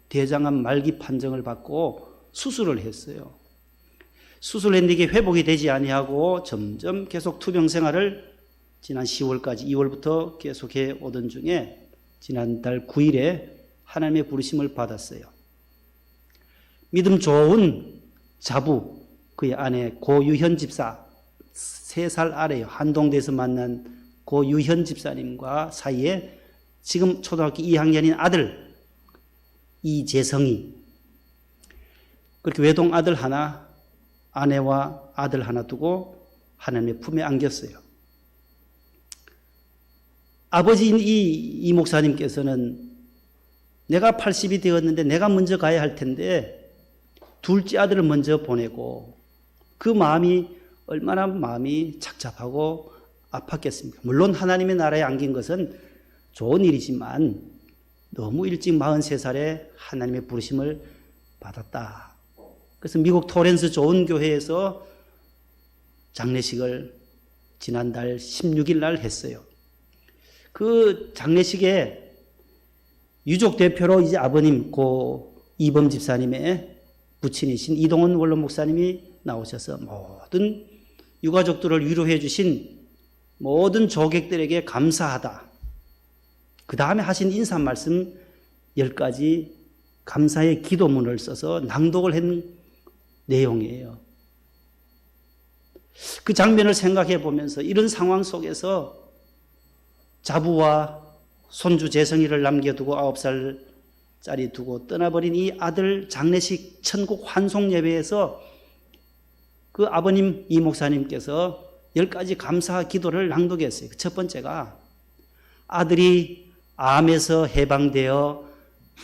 대장암 말기 판정을 받고 수술을 했어요. 수술했는데 이게 회복이 되지 아니하고 점점 계속 투병 생활을 지난 10월까지 2월부터 계속해 오던 중에 지난달 9일에 하나님의 부르심을 받았어요. 믿음 좋은 자부, 그의 아내 고유현 집사, 3살 아래요. 한동대에서 만난 고유현 집사님과 사이에 지금 초등학교 2학년인 아들 이재성이, 그렇게 외동 아들 하나, 아내와 아들 하나 두고 하나님의 품에 안겼어요. 아버지인 이 목사님께서는 내가 80이 되었는데 내가 먼저 가야 할 텐데 둘째 아들을 먼저 보내고 그 마음이 얼마나 마음이 착잡하고 아팠겠습니까? 물론 하나님의 나라에 안긴 것은 좋은 일이지만 너무 일찍 43살에 하나님의 부르심을 받았다. 그래서 미국 토렌스 좋은 교회에서 장례식을 지난달 16일 날 했어요. 그 장례식에 유족 대표로 이제 아버님 고 이범 집사님의 부친이신 이동원 원로 목사님이 나오셔서 모든 유가족들을 위로해 주신 모든 조객들에게 감사하다. 그 다음에 하신 인사 말씀 10가지 감사의 기도문을 써서 낭독을 한 내용이에요. 그 장면을 생각해 보면서 이런 상황 속에서 자부와 손주 재성이를 남겨두고 9살짜리 두고 떠나버린 이 아들 장례식 천국 환송 예배에서 그 아버님 이 목사님께서 10가지 감사 기도를 낭독했어요. 첫 번째가 아들이 암에서 해방되어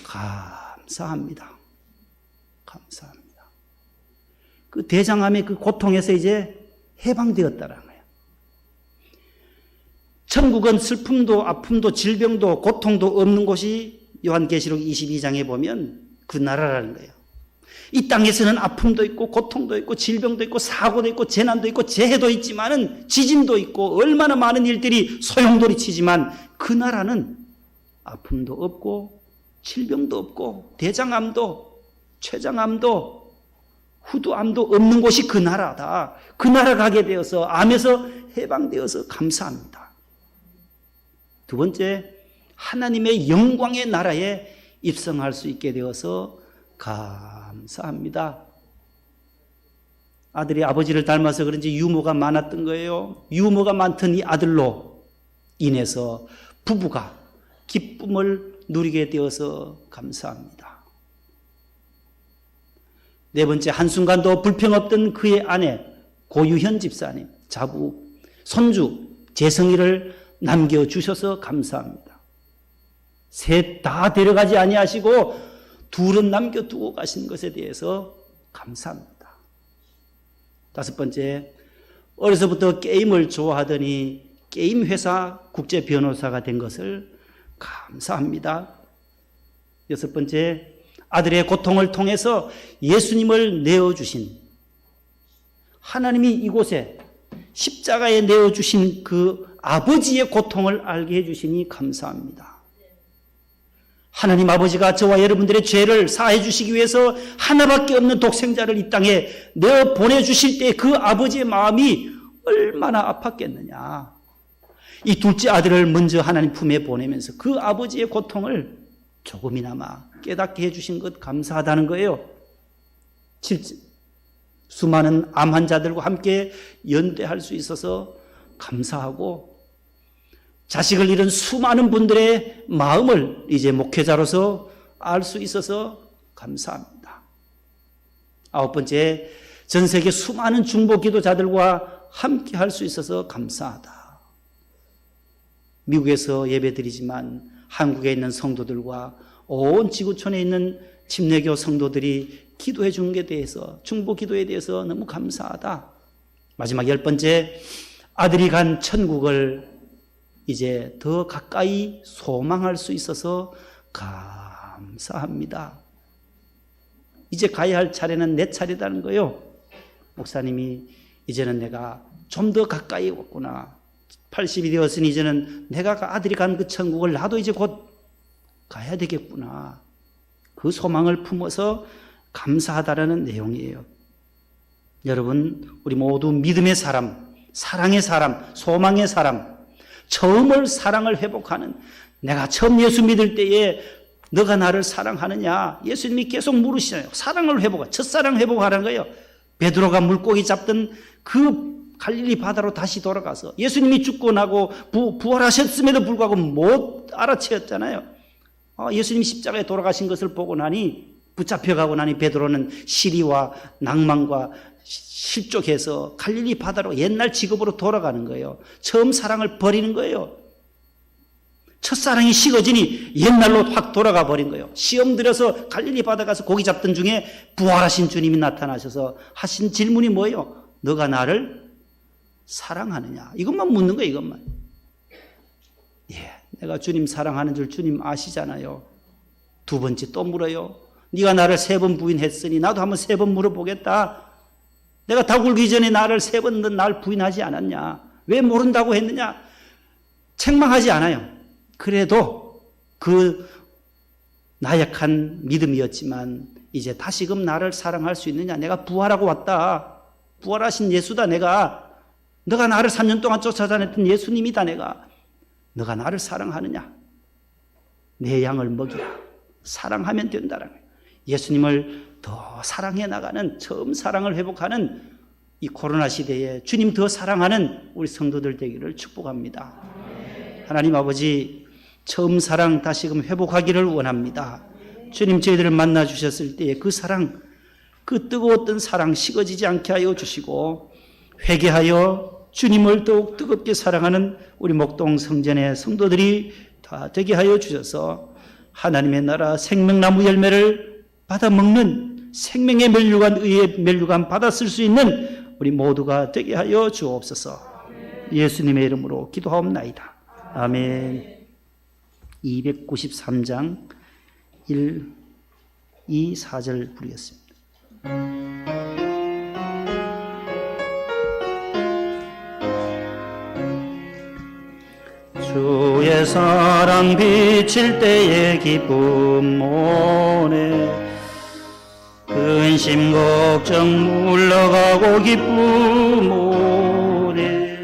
감사합니다. 감사합니다. 그 대장암의 그 고통에서 이제 해방되었다라는 거예요. 천국은 슬픔도 아픔도 질병도 고통도 없는 곳이 요한계시록 22장에 보면 그 나라라는 거예요. 이 땅에서는 아픔도 있고 고통도 있고 질병도 있고 사고도 있고 재난도 있고 재해도 있지만은 지진도 있고 얼마나 많은 일들이 소용돌이치지만 그 나라는 아픔도 없고 질병도 없고 대장암도 췌장암도 후두암도 없는 곳이 그 나라다. 그 나라 가게 되어서 암에서 해방되어서 감사합니다. 두 번째, 하나님의 영광의 나라에 입성할 수 있게 되어서 감사합니다. 아들이 아버지를 닮아서 그런지 유모가 많았던 거예요. 유모가 많던 이 아들로 인해서 부부가 기쁨을 누리게 되어서 감사합니다. 네 번째, 한순간도 불평 없던 그의 아내 고유현 집사님, 자부, 손주 재성이를 남겨주셔서 감사합니다. 셋 다 데려가지 아니하시고 둘은 남겨두고 가신 것에 대해서 감사합니다. 다섯 번째, 어려서부터 게임을 좋아하더니 게임 회사 국제 변호사가 된 것을 감사합니다. 여섯 번째, 아들의 고통을 통해서 예수님을 내어주신 하나님이 이곳에 십자가에 내어주신 그 아버지의 고통을 알게 해주시니 감사합니다. 하나님 아버지가 저와 여러분들의 죄를 사해 주시기 위해서 하나밖에 없는 독생자를 이 땅에 내어 보내주실 때 그 아버지의 마음이 얼마나 아팠겠느냐. 이 둘째 아들을 먼저 하나님 품에 보내면서 그 아버지의 고통을 조금이나마 깨닫게 해주신 것 감사하다는 거예요. 수많은 암 환자들과 함께 연대할 수 있어서 감사하고 자식을 잃은 수많은 분들의 마음을 이제 목회자로서 알 수 있어서 감사합니다. 아홉 번째, 전 세계 수많은 중보 기도자들과 함께 할 수 있어서 감사하다. 미국에서 예배드리지만 한국에 있는 성도들과 온 지구촌에 있는 침례교 성도들이 기도해 준 것에 대해서, 중보 기도에 대해서 너무 감사하다. 마지막 열 번째, 아들이 간 천국을 이제 더 가까이 소망할 수 있어서 감사합니다. 이제 가야 할 차례는 내 차례다는 거예요. 목사님이 이제는 내가 좀 더 가까이 왔구나. 80이 되었으니 이제는 내가 아들이 간 그 천국을 나도 이제 곧 가야 되겠구나. 그 소망을 품어서 감사하다라는 내용이에요. 여러분, 우리 모두 믿음의 사람, 사랑의 사람, 소망의 사람, 처음을 사랑을 회복하는, 내가 처음 예수 믿을 때에 너가 나를 사랑하느냐? 예수님이 계속 물으시잖아요. 사랑을 회복하, 첫사랑 회복하라는 거예요. 베드로가 물고기 잡던 그 갈릴리 바다로 다시 돌아가서 예수님이 죽고 나고 부활하셨음에도 불구하고 못 알아채었잖아요. 예수님이 십자가에 돌아가신 것을 보고 나니, 붙잡혀가고 나니 베드로는 시리와 낭만과 실족해서 갈릴리 바다로 옛날 직업으로 돌아가는 거예요. 처음 사랑을 버리는 거예요. 첫사랑이 식어지니 옛날로 확 돌아가 버린 거예요. 시험 들여서 갈릴리 바다 가서 고기 잡던 중에 부활하신 주님이 나타나셔서 하신 질문이 뭐예요? 너가 나를 사랑하느냐? 이것만 묻는 거예요, 이것만. 예, 내가 주님 사랑하는 줄 주님 아시잖아요. 두 번째 또 물어요. 네가 나를 3번 부인했으니 나도 한번 3번 물어보겠다. 내가 다 굴기 전에 나를 3번 넌 날 부인하지 않았냐? 왜 모른다고 했느냐? 책망하지 않아요. 그래도 그 나약한 믿음이었지만 이제 다시금 나를 사랑할 수 있느냐? 내가 부활하고 왔다. 부활하신 예수다 내가. 너가 나를 3년 동안 쫓아다녔던 예수님이다 내가. 너가 나를 사랑하느냐? 내 양을 먹이라. 사랑하면 된다는 거예요. 예수님을 더 사랑해 나가는, 처음 사랑을 회복하는 이 코로나 시대에 주님 더 사랑하는 우리 성도들 되기를 축복합니다. 하나님 아버지, 처음 사랑 다시금 회복하기를 원합니다. 주님 저희들을 만나 주셨을 때에 그 사랑, 그 뜨거웠던 사랑 식어지지 않게 하여 주시고 회개하여 주님을 더욱 뜨겁게 사랑하는 우리 목동 성전의 성도들이 다 되게 하여 주셔서 하나님의 나라 생명나무 열매를 받아 먹는 생명의 멸류관, 의의 멸류관 받았을 수 있는 우리 모두가 되게 하여 주옵소서. 예수님의 이름으로 기도하옵나이다. 아멘. 293장 1, 2, 4절 부르겠습니다. 주의 사랑 비칠 때의 기쁨 오네. 근심 걱정 물러가고 기쁨 오네.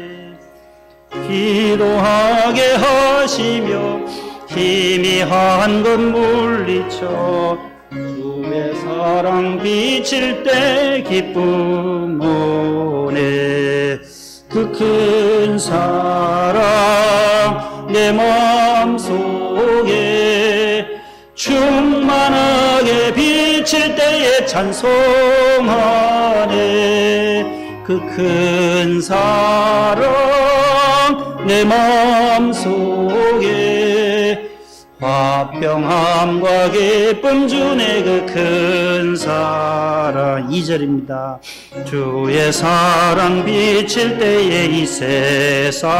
기도하게 하시며 희미한 것 물리쳐 주의 사랑 비칠 때 기쁨 오네. 그 큰 사랑 내 마음속에 충만하게 비칠 때에 찬송하네. 그 큰 사랑 내 마음속에 화평함과 기쁨 주네. 그 큰 사랑. 2절입니다. 주의 사랑 비칠 때에 이 세상은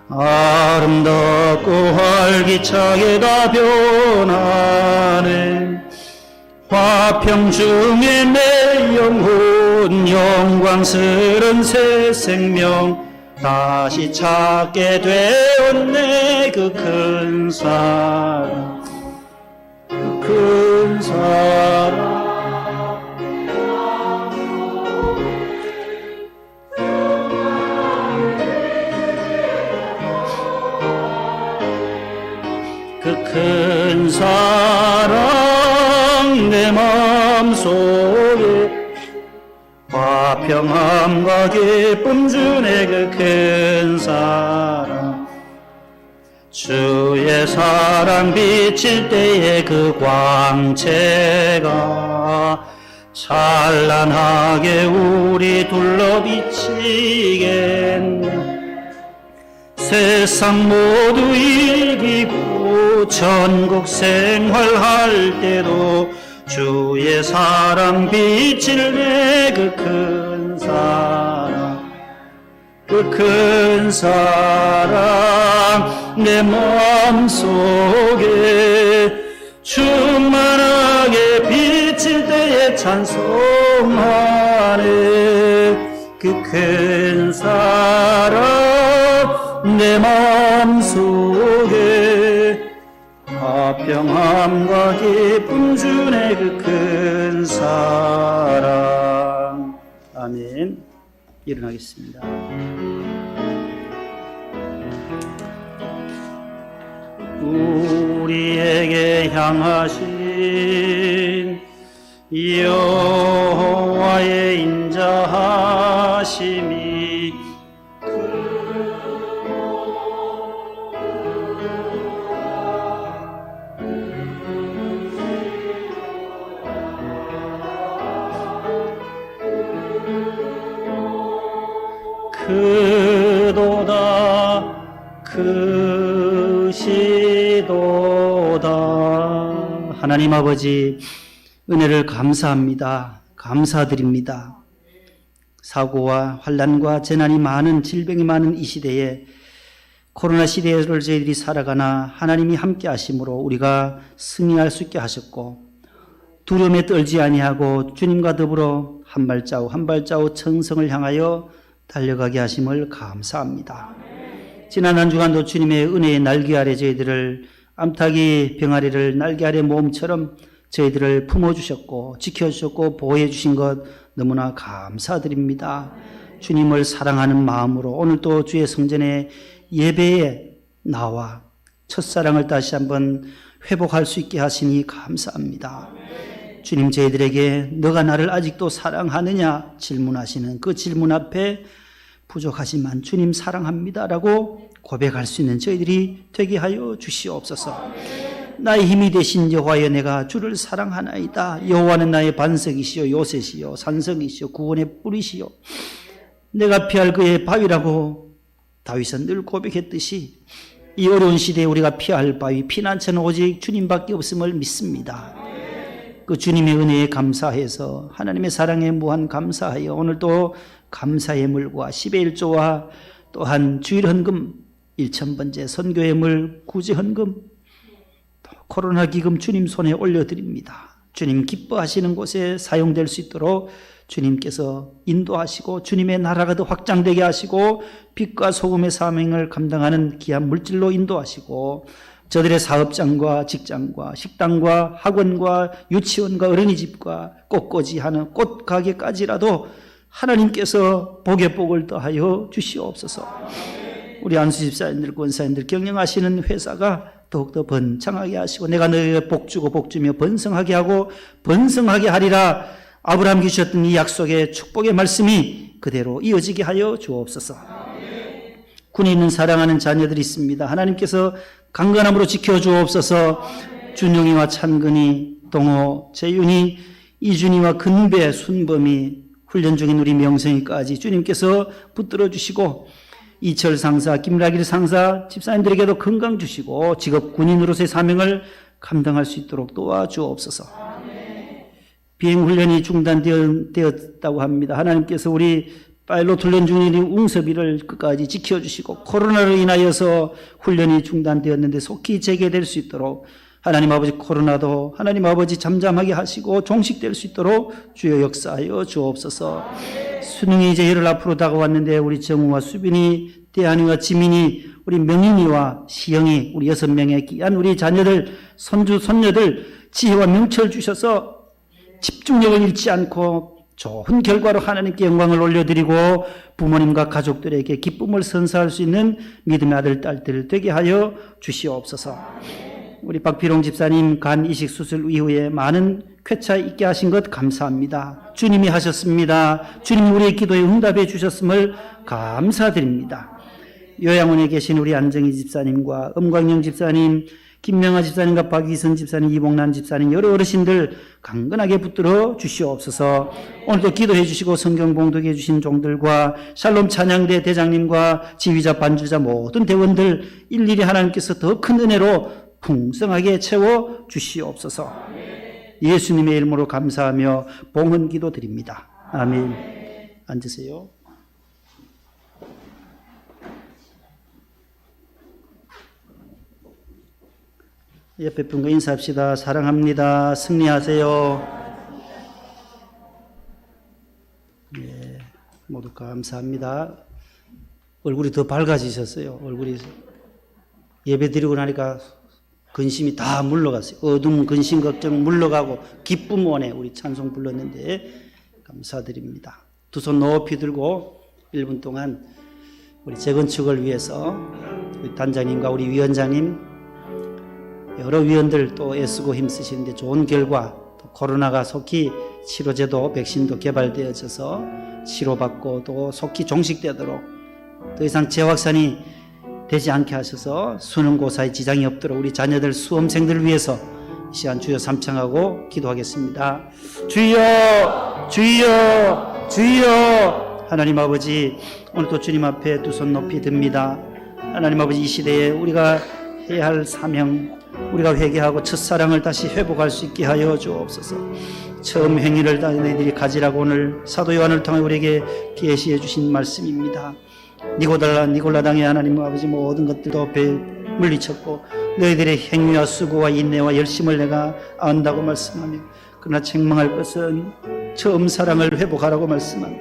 아름답고 활기차게 다 변하네. 화평 중에 내 영혼 영광스런 새 생명 다시 찾게 되었네. 그 큰 사랑, 그 큰 사랑. 그 큰 사랑 내 마음속에 화평함과 기쁨 주네. 그 큰 사랑. 주의 사랑 비칠 때에 그 광채가 찬란하게 우리 둘러 비치겠네. 세상 모두 이기고 천국 생활할 때도 주의 사랑 비칠네. 그 큰 사랑, 그 큰 사랑 내 마음속에 충만하게 비칠 때에 찬송하네. 그 큰 사랑 내 마음속에 화평함과 기쁨 주네. 그 큰 사랑. 아멘. 일어나겠습니다. 우리에게 향하신 여호와의 인자하심이 크도다 크시도다. 하나님 아버지, 은혜를 감사합니다. 감사드립니다. 사고와 환난과 재난이 많은, 질병이 많은 이 시대에, 코로나 시대를 저희들이 살아가나 하나님이 함께 하심으로 우리가 승리할 수 있게 하셨고, 두려움에 떨지 아니하고 주님과 더불어 한 발자국 한 발자국 천성을 향하여 달려가게 하심을 감사합니다. 지난 한 주간도 주님의 은혜의 날개 아래 저희들을, 암탉이 병아리를 날개 아래 모음처럼 저희들을 품어주셨고 지켜주셨고 보호해주신 것 너무나 감사드립니다. 주님을 사랑하는 마음으로 오늘도 주의 성전의 예배에 나와 첫사랑을 다시 한번 회복할 수 있게 하시니 감사합니다. 주님, 저희들에게 너가 나를 아직도 사랑하느냐 질문하시는 그 질문 앞에 부족하지만 주님 사랑합니다라고 고백할 수 있는 저희들이 되게 하여 주시옵소서. 나의 힘이 되신 여호와여, 내가 주를 사랑하나이다. 여호와는 나의 반석이시요 요새시요 산성이시요 구원의 뿌리시요 내가 피할 그의 바위라고 다윗은 늘 고백했듯이 이 어려운 시대에 우리가 피할 바위, 피난처는 오직 주님밖에 없음을 믿습니다. 그 주님의 은혜에 감사해서 하나님의 사랑에 무한 감사하여 오늘도 감사의 물과 10의 1조와 또한 주일 헌금 1,000번째 선교의 물 구제 헌금 코로나 기금 주님 손에 올려드립니다. 주님 기뻐하시는 곳에 사용될 수 있도록 주님께서 인도하시고 주님의 나라가 더 확장되게 하시고 빛과 소금의 사명을 감당하는 귀한 물질로 인도하시고 저들의 사업장과 직장과 식당과 학원과 유치원과 어린이집과 꽃꽂이하는 꽃가게까지라도 하나님께서 복의 복을 더하여 주시옵소서. 우리 안수 집사님들, 권사님들 경영하시는 회사가 더욱더 번창하게 하시고 내가 너희에게 복주고 복주며 번성하게 하고 번성하게 하리라 아브라함께 주셨던 이 약속의 축복의 말씀이 그대로 이어지게 하여 주옵소서. 군에 있는 사랑하는 자녀들이 있습니다. 하나님께서 강건함으로 지켜주옵소서. 준영이와 찬근이, 동호, 재윤이, 이준이와 근배, 순범이, 훈련 중인 우리 명성이까지 주님께서 붙들어 주시고 이철 상사, 김라길 상사, 집사님들에게도 건강 주시고 직업 군인으로서의 사명을 감당할 수 있도록 도와주옵소서. 비행훈련이 중단되었다고 합니다. 하나님께서 우리 파일럿 훈련 중인 웅섭이를 끝까지 지켜주시고 코로나로 인하여서 훈련이 중단되었는데 속히 재개될 수 있도록 하나님 아버지 코로나도 하나님 아버지 잠잠하게 하시고 종식될 수 있도록 주여 역사하여 주옵소서. 수능이 이제 열흘 앞으로 다가왔는데 우리 정우와 수빈이, 대한이와 지민이, 우리 명인이와 시영이, 우리 6명의 귀한 우리 자녀들, 손주, 손녀들 지혜와 명철 주셔서 집중력을 잃지 않고 좋은 결과로 하나님께 영광을 올려드리고 부모님과 가족들에게 기쁨을 선사할 수 있는 믿음의 아들, 딸들 되게 하여 주시옵소서. 우리 박필홍 집사님 간 이식 수술 이후에 많은 쾌차 있게 하신 것 감사합니다. 주님이 하셨습니다. 주님이 우리의 기도에 응답해 주셨음을 감사드립니다. 요양원에 계신 우리 안정희 집사님과 엄광영 집사님, 김명아 집사님과 박희선 집사님, 이봉란 집사님, 여러 어르신들 강건하게 붙들어 주시옵소서. 오늘도 기도해 주시고 성경 봉독해 주신 종들과 샬롬 찬양대 대장님과 지휘자, 반주자 모든 대원들 일일이 하나님께서 더 큰 은혜로 풍성하게 채워 주시옵소서. 예수님의 이름으로 감사하며 봉헌 기도 드립니다. 아멘. 앉으세요. 옆에 분과 인사합시다. 사랑합니다. 승리하세요. 네, 모두 감사합니다. 얼굴이 더 밝아지셨어요. 얼굴이 예배 드리고 나니까 근심이 다 물러갔어요. 어둠, 근심, 걱정 물러가고 기쁨 원에 우리 찬송 불렀는데 감사드립니다. 두 손 높이 들고 1분 동안 우리 재건축을 위해서 우리 단장님과 우리 위원장님, 여러 위원들 또 애쓰고 힘쓰시는데 좋은 결과, 또 코로나가 속히 치료제도, 백신도 개발되어져서 치료받고 또 속히 종식되도록 더 이상 재확산이 되지 않게 하셔서 수능고사에 지장이 없도록 우리 자녀들, 수험생들을 위해서 이 시간 주여 삼창하고 기도하겠습니다. 주여, 주여, 주여. 하나님 아버지, 오늘도 주님 앞에 두 손 높이 듭니다. 하나님 아버지, 이 시대에 우리가 해야 할 사명, 우리가 회개하고 첫사랑을 다시 회복할 수 있게 하여 주옵소서. 처음 행위를 다 너희들이 가지라고 오늘 사도 요한을 통해 우리에게 계시해 주신 말씀입니다. 니골라 당의 하나님 아버지 모든 것들도 물리쳤고 너희들의 행위와 수고와 인내와 열심을 내가 안다고 말씀하며 그러나 책망할 것은 처음 사랑을 회복하라고 말씀하며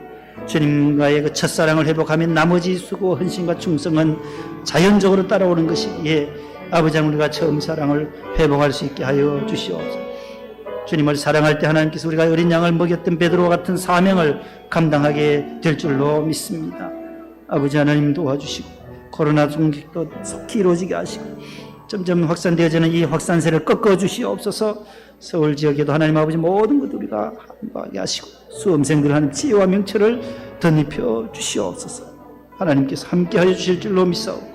주님과의 그 첫사랑을 회복하면 나머지 수고 헌신과 충성은 자연적으로 따라오는 것이기에 아버지 하나님 우리가 처음 사랑을 회복할 수 있게 하여 주시옵소서. 주님을 사랑할 때 하나님께서 우리가 어린 양을 먹였던 베드로와 같은 사명을 감당하게 될 줄로 믿습니다. 아버지 하나님 도와주시고 코로나 중직도 속히 이루어지게 하시고 점점 확산되어지는 이 확산세를 꺾어 주시옵소서. 서울 지역에도 하나님 아버지 모든 것들 우리가 함께하게 하시고 수험생들 하나님 지혜와 명철을 덧입혀 주시옵소서. 하나님께서 함께하여 주실 줄로 믿사오고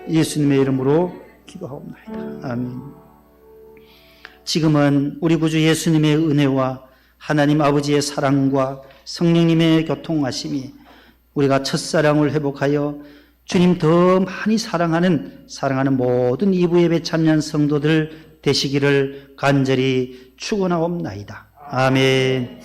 예수님의 이름으로 기도하옵나이다. 아멘. 지금은 우리 구주 예수님의 은혜와 하나님 아버지의 사랑과 성령님의 교통하심이 우리가 첫사랑을 회복하여 주님 더 많이 사랑하는 모든 이부 예배 참여한 성도들 되시기를 간절히 축원하옵나이다. 아멘.